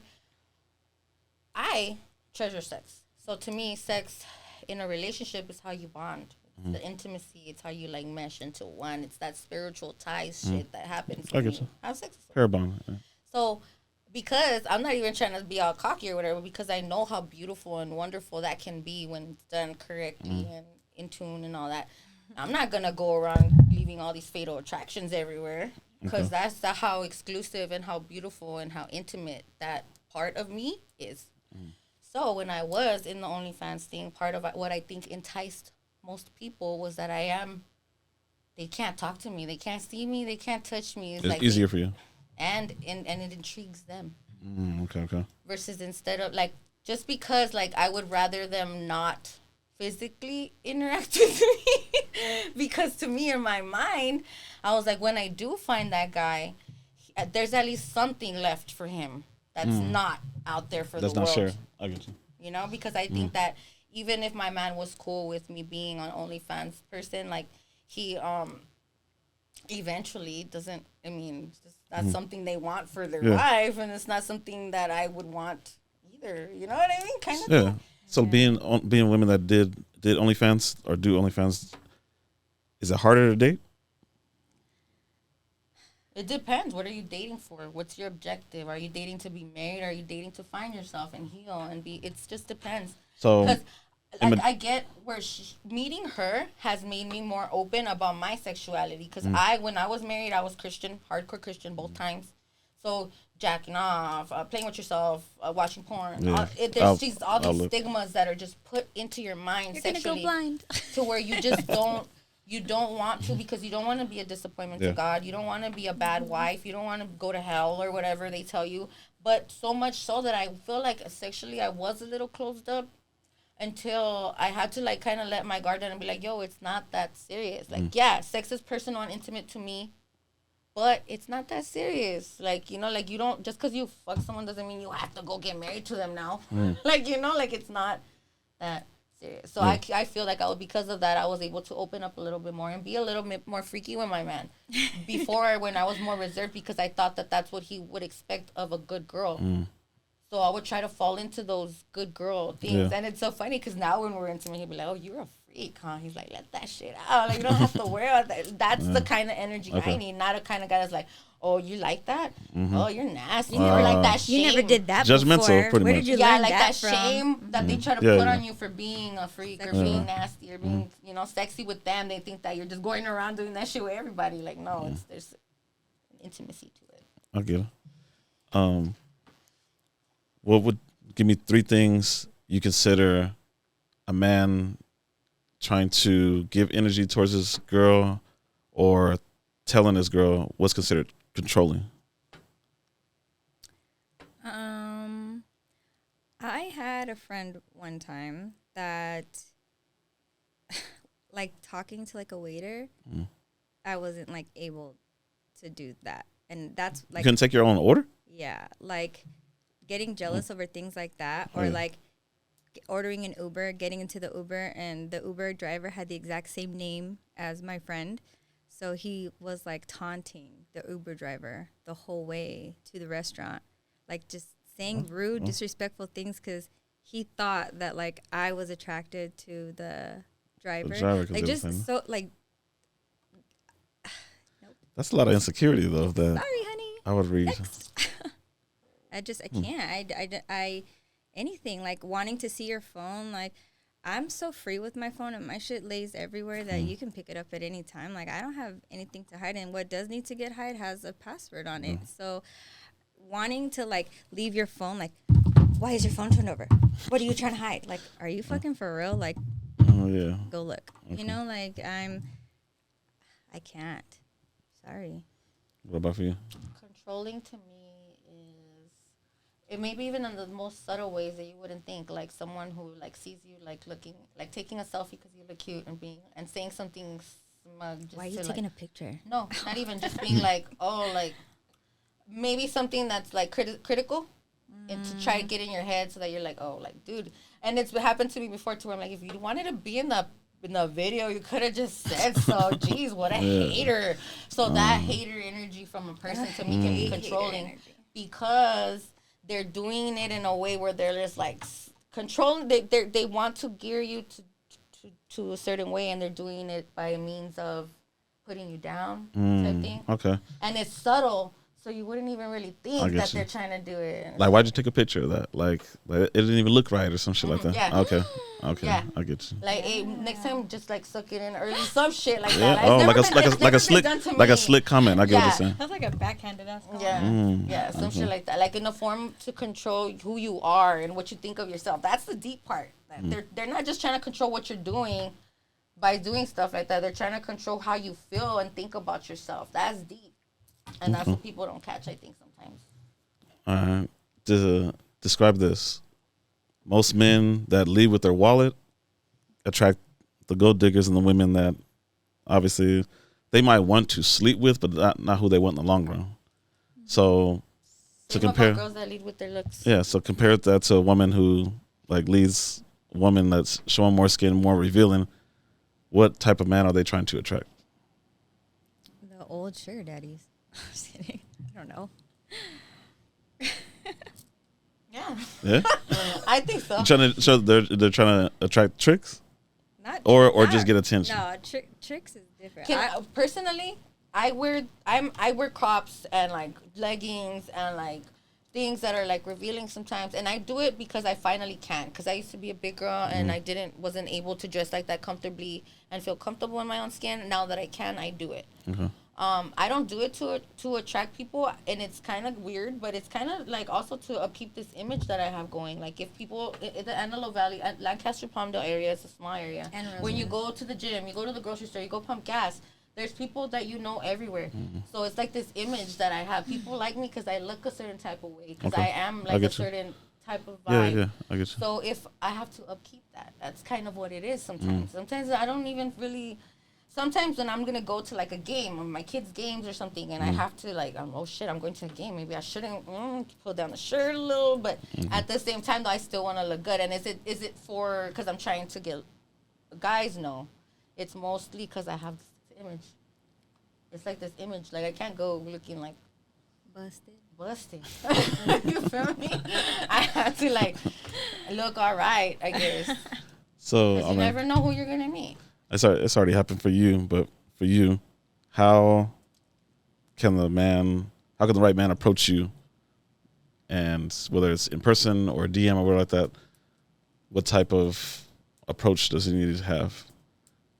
I treasure sex. So to me, sex in a relationship is how you bond. It's the intimacy. It's how you like mesh into one. It's that spiritual ties shit that happens I when get you you. have sex. With someone. Pair bond. Yeah. So because I'm not even trying to be all cocky or whatever, because I know how beautiful and wonderful that can be when it's done correctly and in tune and all that. I'm not gonna go around leaving all these fatal attractions everywhere, because that's how exclusive and how beautiful and how intimate that part of me is. So when I was in the OnlyFans thing, part of what I think enticed most people was that they can't talk to me, they can't see me, they can't touch me. It's like easier for you. and it intrigues them. Okay. Versus instead of like, just because like I would rather them not physically interact with me, because to me in my mind, I was like, when I do find that guy, there's at least something left for him that's not out there for That's the not world. share. I get you. You know, because I think that even if my man was cool with me being an OnlyFans person, like he eventually doesn't. I mean, it's just not something they want for their life, and it's not something that I would want either. You know what I mean? Kind of. Yeah. Thing. So being women that did OnlyFans or do OnlyFans, is it harder to date? It depends. What are you dating for? What's your objective? Are you dating to be married? Are you dating to find yourself and heal and be? It just depends. So Because I get where meeting her has made me more open about my sexuality. Because when I was married, I was Christian, hardcore Christian both times. So jacking off, playing with yourself, watching porn. Yeah. There's all these stigmas that are just put into your mind You're sexually. gonna go blind. To where you just don't. You don't want to, because you don't want to be a disappointment to God. You don't want to be a bad wife. You don't want to go to hell or whatever they tell you. But so much so that I feel like sexually I was a little closed up until I had to like kind of let my guard down and be like, yo, it's not that serious. Like, yeah, sex is personal and intimate to me, but it's not that serious. Like, you know, like you don't, just because you fuck someone doesn't mean you have to go get married to them now. Like, you know, like it's not that serious. So I feel like because of that, I was able to open up a little bit more and be a little bit more freaky with my man. Before, when I was more reserved, because I thought that that's what he would expect of a good girl. So I would try to fall into those good girl things. And it's so funny because now when we're intimate, he'll be like, oh, you're a freak, huh? He's like, let that shit out. Like, you don't have to worry about that. That's the kind of energy I need, not a kind of guy that's like, oh, you like that? Oh, you're nasty. Or like that shame. You never did that Judgmental, before. pretty Where much. did you Yeah, learn like that from? shame that they try to put on you for being a freak or being nasty or being, you know, sexy with them. They think that you're just going around doing that shit with everybody. Like, no, there's intimacy to it. I get it. What would give me 3 things you consider a man trying to give energy towards his girl or telling his girl what's considered controlling? I had a friend one time that, like, talking to like a waiter, I wasn't like able to do that, and that's like You couldn't take your own order? yeah, like getting jealous over things like that, or like ordering an Uber, getting into the Uber, and the Uber driver had the exact same name as my friend. So he was like taunting the Uber driver the whole way to the restaurant, like just saying rude, disrespectful things because he thought that like I was attracted to the driver. Like just so like. That's a lot of insecurity though. That Sorry, honey. I would read. I can't. I anything like wanting to see your phone. Like I'm so free with my phone and my shit lays everywhere that you can pick it up at any time. Like I don't have anything to hide, and what does need to get hide has a password on it. So wanting to like leave your phone, like why is your phone turned over? What are you trying to hide? Like are you fucking for real? Like Oh yeah. go look. Okay. You know, like I can't. Sorry. What about for you? Controlling to me it may be even in the most subtle ways that you wouldn't think. Like someone who like sees you like looking, like taking a selfie because you look cute and saying something smug. Just Why are you to, taking like, a picture? No, not even just being like, oh, like maybe something that's like critical, and to try to get in your head so that you're like, oh, like dude. And it's happened to me before too. Where I'm like, if you wanted to be in the video, you could have just said so. Jeez, what a hater. So that hater energy from a person to me can be controlling because they're doing it in a way where they're just like controlling. They want to gear you to a certain way, and they're doing it by means of putting you down type thing. Okay. And it's subtle, so you wouldn't even really think that you. they're trying to do it. Like, why'd you take a picture of that? Like it didn't even look right or some shit like that. Yeah. Okay. Yeah. I get you. Like, hey, next time, just like suck it in early, some shit like Yeah. that. Oh, It's like a never been done to like a me. slick comment. I get what you're saying. That's like a backhanded ass. Yeah, some shit like that. Like in the form to control who you are and what you think of yourself. That's the deep part. They're not just trying to control what you're doing by doing stuff like that. They're trying to control how you feel and think about yourself. That's deep, and that's what people don't catch, I think, sometimes. All right. Describe this. Most men that lead with their wallet attract the gold diggers and the women that obviously they might want to sleep with, but not who they want in the long run. So to compare girls that lead with their looks. Yeah, so compare that to a woman who like leads a woman that's showing more skin, more revealing. What type of man are they trying to attract? The old sugar daddies. I'm just kidding. I don't know. Yeah. Yeah, I think so. you trying to show they're trying to attract tricks, Not or just get attention. No, tricks is different. Personally, I wear crops and like leggings and like things that are like revealing sometimes, and I do it because I finally can. Because I used to be a big girl and I wasn't able to dress like that comfortably and feel comfortable in my own skin. Now that I can, I do it. Okay. I don't do it to attract people, and it's kind of weird, but it's kind of like also to upkeep this image that I have going. Like if people in the Antelope Valley, Lancaster, Palmdale area, it's a small area. When you go to the gym, you go to the grocery store, you go pump gas. There's people that you know everywhere. So it's like this image that I have. People like me because I look a certain type of way. Because I am like a certain type of vibe. Yeah, I get you. So if I have to upkeep that, that's kind of what it is sometimes. Sometimes I don't even really... Sometimes when I'm going to go to like a game, or my kids' games or something, and I have to like, oh shit, I'm going to a game. Maybe I shouldn't pull down the shirt a little. But at the same time, though, I still want to look good. And is it for... Because I'm trying to get... Guys, no. It's mostly because I have image. It's like this image. Like I can't go looking like busted. You feel me? I have to like look all right, I guess. So you never know who you're gonna meet. It's already happened for you, but for you, how can the right man approach you? And whether it's in person or DM or whatever like that, what type of approach does he need to have?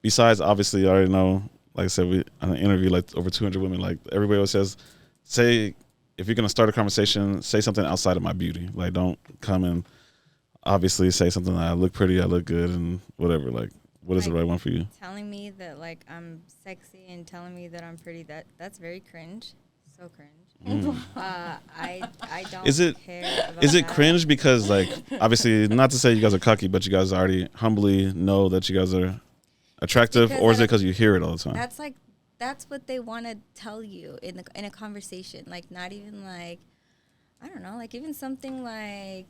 Besides, obviously, I already know. Like I said, we on an interview like over 200 women. Like everybody always says, say if you're gonna start a conversation, say something outside of my beauty. Like don't come and obviously say something like I look pretty, I look good, and whatever. Like what is the right one for you? Telling me that like I'm sexy and telling me that I'm pretty. That's very cringe. So cringe. I don't. Is it that. cringe because like obviously not to say you guys are cocky, but you guys already humbly know that you guys are attractive, or is it because you hear it all the time? That's what they want to tell you in a conversation. Like not even like, I don't know, like even something like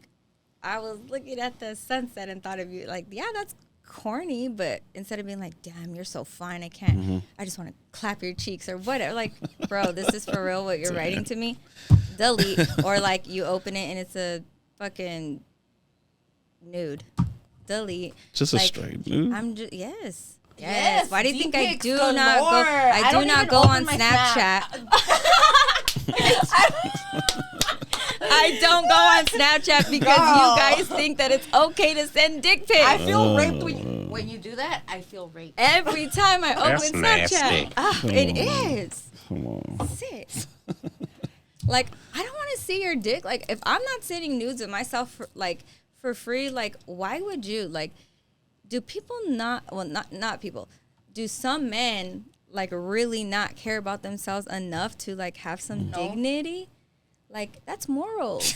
I was looking at the sunset and thought of you. Like yeah, that's corny, but instead of being like, damn, you're so fine, I just want to clap your cheeks or whatever. Like, bro, this is for real what you're writing to me. Delete. Or like you open it and it's a fucking nude. Delete. Just like, a straight nude. I'm just Yes. Why do you think I do galore. not go? I do not go on Snapchat. I don't go on Snapchat because you guys think that it's okay to send dick pics. I feel raped when you do that. I feel raped every time I open Snapchat. It is. Come on. Sick. Like I don't want to see your dick. Like if I'm not sending nudes of myself for free, like why would you like? Do people not people, do some men like really not care about themselves enough to like have some dignity? Like, that's morals.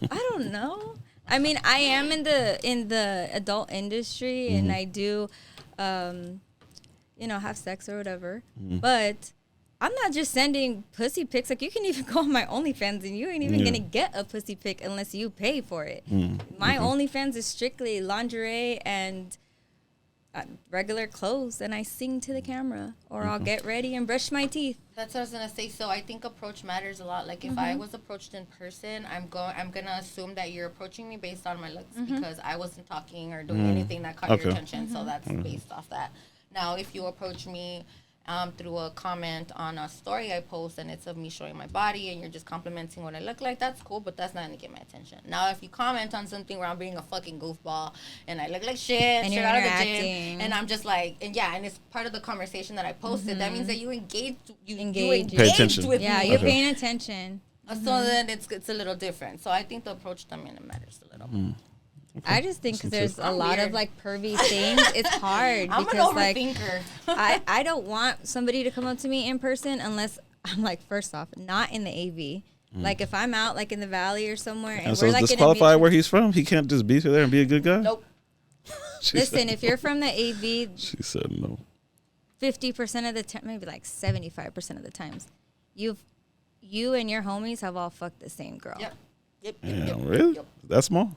I don't know. I mean, I am in the adult industry, and I do, have sex or whatever. But I'm not just sending pussy pics. Like, you can even go on my OnlyFans, and you ain't even gonna get a pussy pic unless you pay for it. My OnlyFans is strictly lingerie and regular clothes, and I sing to the camera, or I'll get ready and brush my teeth. That's what I was gonna say. So I think approach matters a lot. Like if I was approached in person, I'm gonna assume that you're approaching me based on my looks because I wasn't talking or doing anything that caught your attention. So that's based off that. Now, if you approach me through a comment on a story I post and it's of me showing my body and you're just complimenting what I look like, that's cool, but that's not gonna get my attention. Now, if you comment on something where I'm being a fucking goofball and I look like shit, And shit you're out of the interacting. gym, and I'm just like, and it's part of the conversation that I posted, that means that you engage Pay attention. with Yeah, me. you're paying attention. So then it's a little different. So I think the approach to me matters a little. I just think because there's a I'm lot weird. of like pervy things. It's hard I'm because an like overthinker. I don't want somebody to come up to me in person unless I'm like, first off, not in the AV. Like if I'm out like in the valley or somewhere and And so we're is like disqualified in a where he's from? He can't just be there and be a good guy? Nope. Listen, if you're from the AV, She said no. 50% of the time, maybe like 75% of the times, you and your homies have all fucked the same girl. Yep. Damn, really? Yep. That small?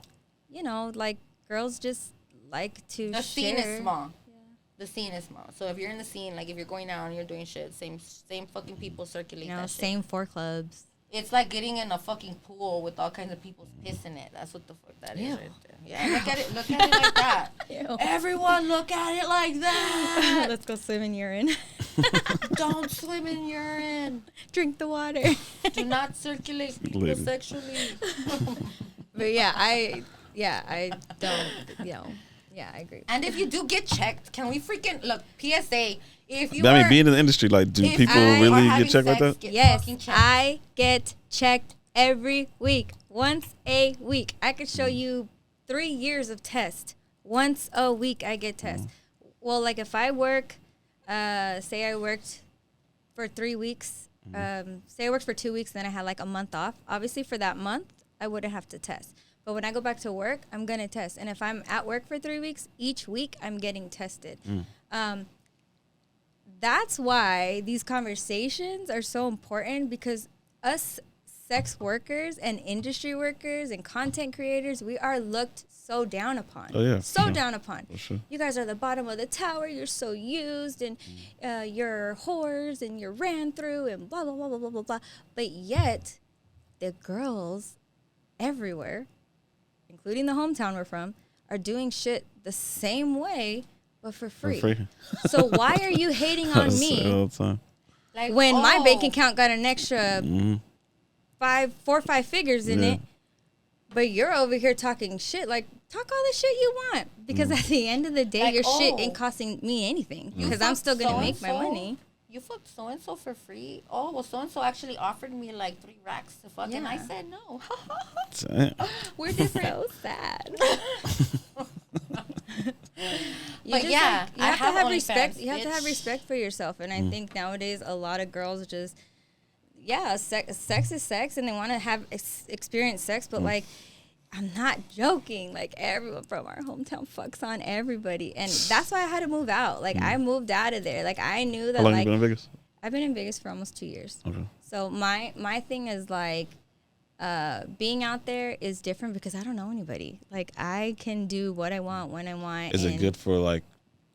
Like girls just like to The share. scene is small. The scene is small. So if you're in the scene, like if you're going out and you're doing shit, same fucking people circulate that shit. Same 4 clubs. It's like getting in a fucking pool with all kinds of people's piss in it. That's what the fuck that is right there. Yeah, look at it like that. Ew. Everyone look at it like that. Let's go swim in urine. Don't swim in urine. Drink the water. Do not circulate people Lady. sexually. But I don't, yeah, I agree. And if you do get checked, can we freaking look, PSA, if you I mean, are, being in the industry, like, do if people I really are get having checked like sex, that? get Yes, fucking checked. I get checked every week, once a week. I could show you 3 years of test. Once a week, I get test. Well, like if I work, say I worked for 3 weeks, say I worked for 2 weeks, then I had like a month off. Obviously, for that month, I wouldn't have to test. But when I go back to work, I'm going to test. And if I'm at work for 3 weeks, each week I'm getting tested. That's why these conversations are so important, because us sex workers and industry workers and content creators, we are looked so down upon. Oh, yeah. So Yeah. down upon. For sure. You guys are the bottom of the tower. You're so used, and you're whores, and you're ran through, and blah, blah, blah, blah, blah, blah, blah. But yet, the girls everywhere, including the hometown we're from, are doing shit the same way, but for free. So why are you hating on Say all me the time. Like, when my oh, bank account got an extra 4 or 5 figures in it, but you're over here talking shit? Like, talk all the shit you want, because at the end of the day, Like, your shit oh, ain't costing me anything, you because I'm fucked still gonna make my so-and-so? money. You fucked so-and-so for free? Oh, well, so-and-so actually offered me like 3 racks to fuck, and I Yeah. said no. Damn. We're different. So sad. But yeah, you I have to have have OnlyFans, respect. You have to bitch. have respect for yourself, and I think nowadays a lot of girls just, sex is sex, and they want to have experience sex, but like, I'm not joking. Like, everyone from our hometown fucks on everybody, and that's why I had to move out. Like, I moved out of there. Like, I knew that. How long like, you been in Vegas? I've been in Vegas for almost 2 years. Okay. So my thing is like, being out there is different because I don't know anybody. Like, I can do what I want when I want. Is it good for, like,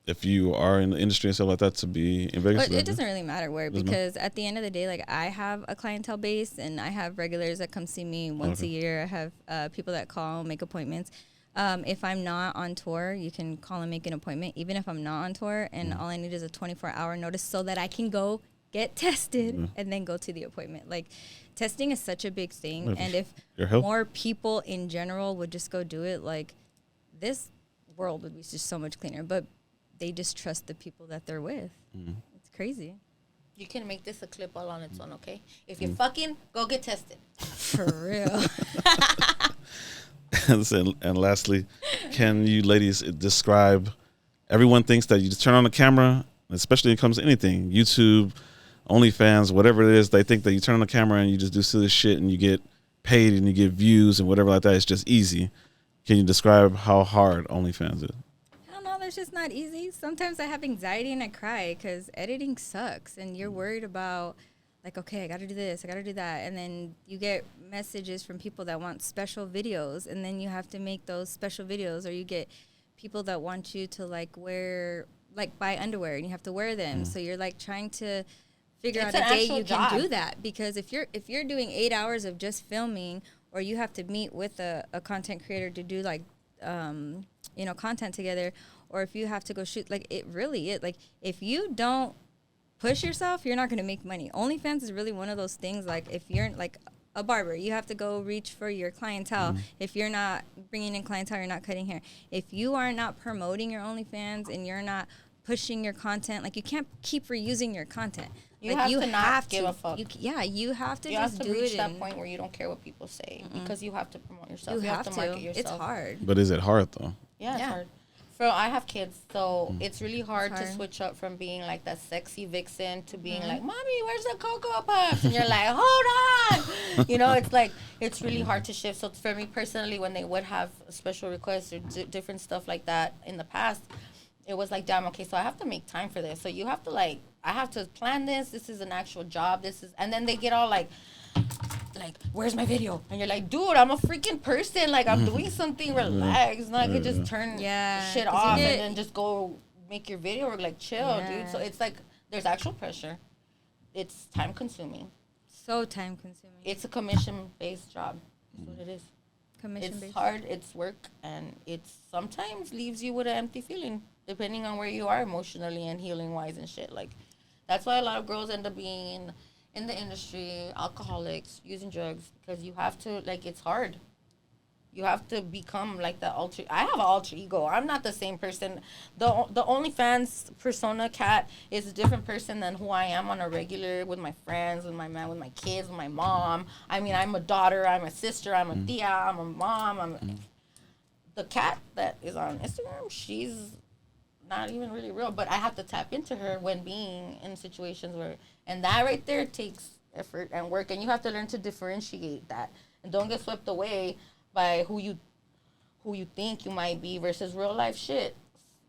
if you are in the industry and stuff like that, to be in Vegas? But it doesn't really matter where, because at the end of the day, like, I have a clientele base, and I have regulars that come see me once a year. I have people that call, make appointments. If I'm not on tour, you can call and make an appointment, even if I'm not on tour, and all I need is a 24-hour notice so that I can go get tested and then go to the appointment. Like, testing is such a big thing, and if more people in general would just go do it, like, this world would be just so much cleaner. But they distrust the people that they're with. It's crazy. You can make this a clip all on its own, okay? If you're fucking, go get tested. For real. And lastly, can you ladies describe, everyone thinks that you just turn on the camera, especially when it comes to anything, YouTube, OnlyFans, whatever it is, they think that you turn on the camera and you just do silly shit and you get paid and you get views and whatever like that. It's just easy. Can you describe how hard OnlyFans is? Hell no, that's just not easy. Sometimes I have anxiety and I cry because editing sucks, and you're worried about, like, okay, I got to do this, I got to do that. And then you get messages from people that want special videos, and then you have to make those special videos, or you get people that want you to, like, buy underwear, and you have to wear them. So you're, like, trying to figure out a day you can do that. Because if you're doing 8 hours of just filming, or you have to meet with a content creator to do, like, content together, or if you have to go shoot, like, if you don't push yourself, you're not going to make money. OnlyFans is really one of those things, like, if you're, like, a barber, you have to go reach for your clientele. If you're not bringing in clientele, you're not cutting hair. If you are not promoting your OnlyFans and you're not pushing your content, like, you can't keep reusing your content. You like, have to not give a fuck. You have to you just have to do reach it. That point where you don't care what people say, because you have to promote yourself. You have to market yourself. It's hard. But is it hard though? Yeah, it's hard. I have kids, so it's really hard to switch up from being like that sexy vixen to being like, Mommy, where's the Cocoa Puffs? And you're like, hold on. It's like, it's really hard to shift. So for me personally, when they would have special requests or different stuff like that in the past, it was like, damn, okay, so I have to make time for this. So you have to, like, I have to plan this. This is an actual job. And then they get all like, where's my video? And you're like, dude, I'm a freaking person. Like, I'm doing something. Relax. It's not like I could just turn shit off and then just go make your video. Or, like, chill, dude. So it's like, there's actual pressure. It's time consuming. So time consuming. It's a commission-based job. That's what it is. Commission-based. It's hard. It's work. And it sometimes leaves you with an empty feeling, depending on where you are emotionally and healing-wise and shit. Like, that's why a lot of girls end up being in the industry, alcoholics, using drugs, because you have to, like, it's hard. You have to become, like, I have an alter ego. I'm not the same person. The OnlyFans persona, Kat, is a different person than who I am on a regular, with my friends, with my man, with my kids, with my mom. I mean, I'm a daughter, I'm a sister, I'm a tia, I'm a mom. The Kat that is on Instagram, she's not even really real, but I have to tap into her when being in situations where, and that right there takes effort and work, and you have to learn to differentiate that, and don't get swept away by who you think you might be versus real life shit.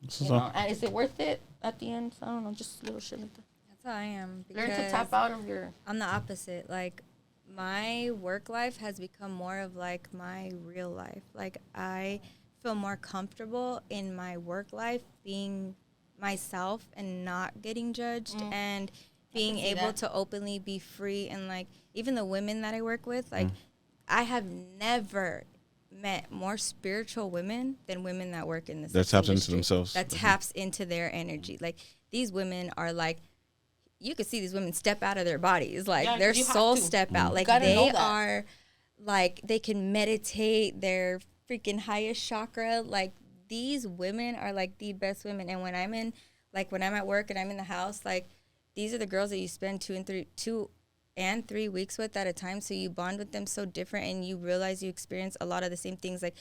And is it worth it at the end? I don't know, just little shit like that. That's how I am. Learn to tap out of your. I'm the opposite. Like, my work life has become more of, like, my real life. Like, I feel more comfortable in my work life being myself and not getting judged and being able to openly be free. And, like, even the women that I work with, like, I have never met more spiritual women than women that work in this that taps into themselves, that taps into their energy. Like, these women are, like, you could see these women step out of their bodies, like, their soul step out. Like, they are, like, they can meditate, they're freaking highest chakra. Like, these women are, like, the best women. And when I'm at work and I'm in the house, like, these are the girls that you spend 2 and 3 weeks with at a time. So you bond with them so different, and you realize you experience a lot of the same things. Like,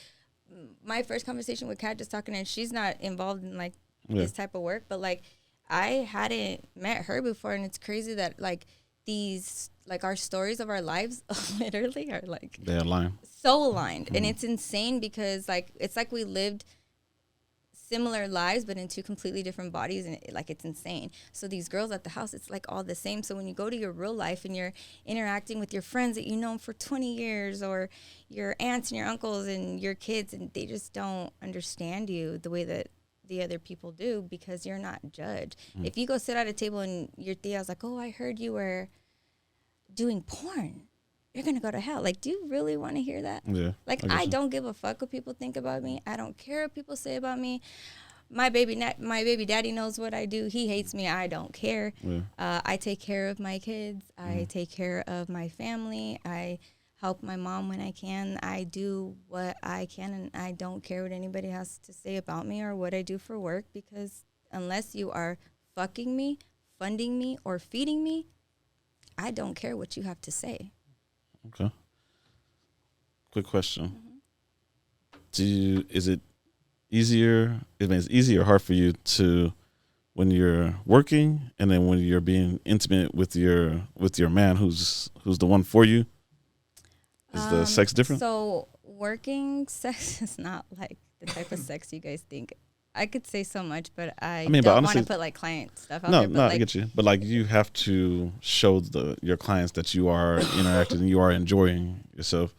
my first conversation with Kat, just talking, and she's not involved in, like, this type of work, but, like, I hadn't met her before, and it's crazy that, like, these, like, our stories of our lives literally are, like, they align. So aligned. And it's insane because, like, it's like we lived similar lives but in two completely different bodies, and it's insane. So these girls at the house, it's, like, all the same. So when you go to your real life and you're interacting with your friends that you know for 20 years, or your aunts and your uncles and your kids, and they just don't understand you the way that the other people do, because you're not judged. If you go sit at a table and your tia's like, oh, I heard you were doing porn, you're gonna go to hell. Like, do you really want to hear that? Yeah. Like, I don't give a fuck what people think about me. I don't care what people say about me. My baby daddy knows what I do. He hates me. I don't care. Yeah. I take care of my kids. I take care of my family. I help my mom when I can. I do what I can, and I don't care what anybody has to say about me or what I do for work, because unless you are fucking me, funding me, or feeding me, I don't care what you have to say. Okay. Quick question. Is it easier? It's easier or hard for you to, when you're working and then when you're being intimate with your man who's the one for you? Is the sex different? So working sex is not like the type of sex you guys think. I could say so much, but I mean, don't but want to honestly, put like client stuff out No, there. But no, like, I get you. But like, you have to show your clients that you are interacting, you are enjoying yourself.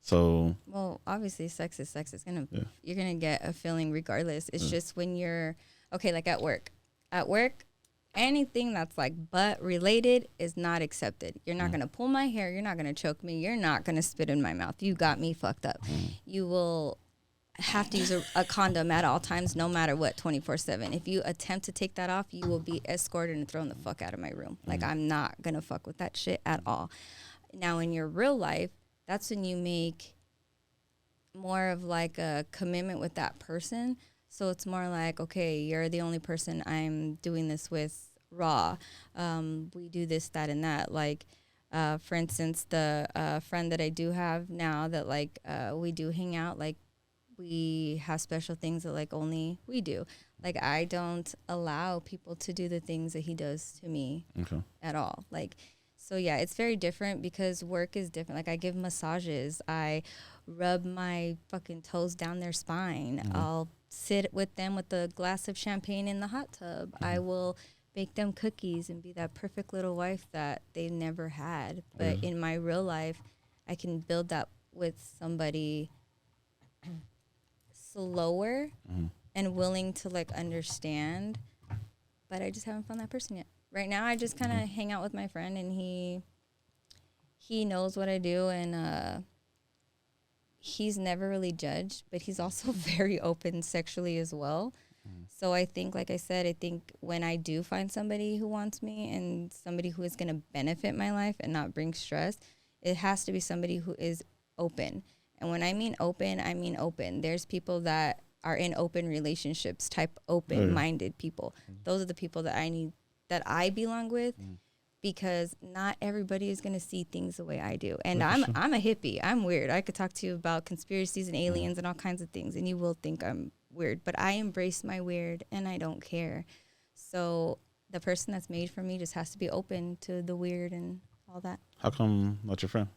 So, well, obviously, sex is sex. It's gonna Yeah. you're gonna get a feeling regardless. It's just when you're okay, like at work. At work, anything that's like butt related is not accepted. You're not gonna pull my hair. You're not gonna choke me. You're not gonna spit in my mouth. You got me fucked up. You will have to use a condom at all times, no matter what, 24/7. If you attempt to take that off, you will be escorted and thrown the fuck out of my room. Like, I'm not gonna fuck with that shit at all. Now, in your real life, that's when you make more of like a commitment with that person. So it's more like, okay, you're the only person I'm doing this with raw. We do this, that, and that. Like, for instance, the friend that I do have now that like we do hang out, like, we have special things that like only we do. Like, I don't allow people to do the things that he does to me at all. Like, so yeah, it's very different because work is different. Like, I give massages. I rub my fucking toes down their spine. I'll sit with them with a glass of champagne in the hot tub. I will bake them cookies and be that perfect little wife that they never had. But in my real life, I can build that with somebody slower and willing to like understand, but I just haven't found that person yet. Right now, I just kind of hang out with my friend, and he knows what I do, and he's never really judged, but he's also very open sexually as well. So I think, like I said, I think when I do find somebody who wants me and somebody who is going to benefit my life and not bring stress, it has to be somebody who is open. And when I mean open, I mean open. There's people that are in open relationships, type open-minded people. Those are the people that I need, that I belong with, because not everybody is going to see things the way I do. And I'm a hippie. I'm weird. I could talk to you about conspiracies and aliens and all kinds of things, and you will think I'm weird. But I embrace my weird, and I don't care. So the person that's made for me just has to be open to the weird and all that. How come not your friend?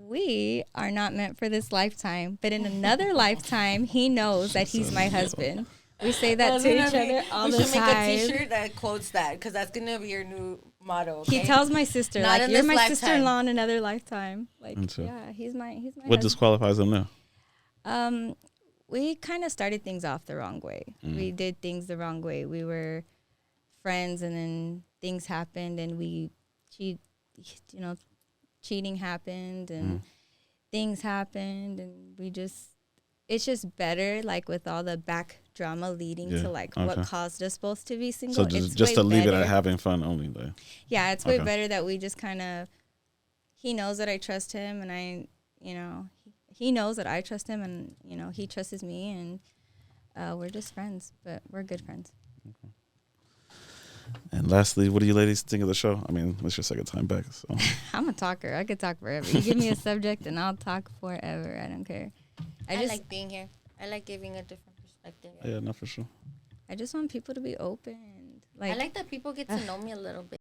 We are not meant for this lifetime, but in another lifetime, he knows that he's my husband. We say that to each other all the time. We should make a T-shirt that quotes that, because that's gonna be your new motto. Okay? He tells my sister, Not like, in you're this my lifetime. sister-in-law in another lifetime. Like, So, yeah, he's my what husband. disqualifies them now? We kind of started things off the wrong way. We did things the wrong way. We were friends, and then things happened, and cheating happened, and things happened, and it's just better, like, with all the back drama leading to like what caused us both to be single. So just to leave it at having fun only, though. Yeah, it's way better that we just kind of, he knows that I trust him, and he knows that I trust him, and he trusts me, and we're just friends, but we're good friends. And lastly, what do you ladies think of the show? I mean, it's your second time back, so. I'm a talker. I could talk forever. You give me a subject and I'll talk forever. I don't care. I like being here. I like giving a different perspective. Yeah, no, for sure. I just want people to be open. Like, I like that people get to know me a little bit.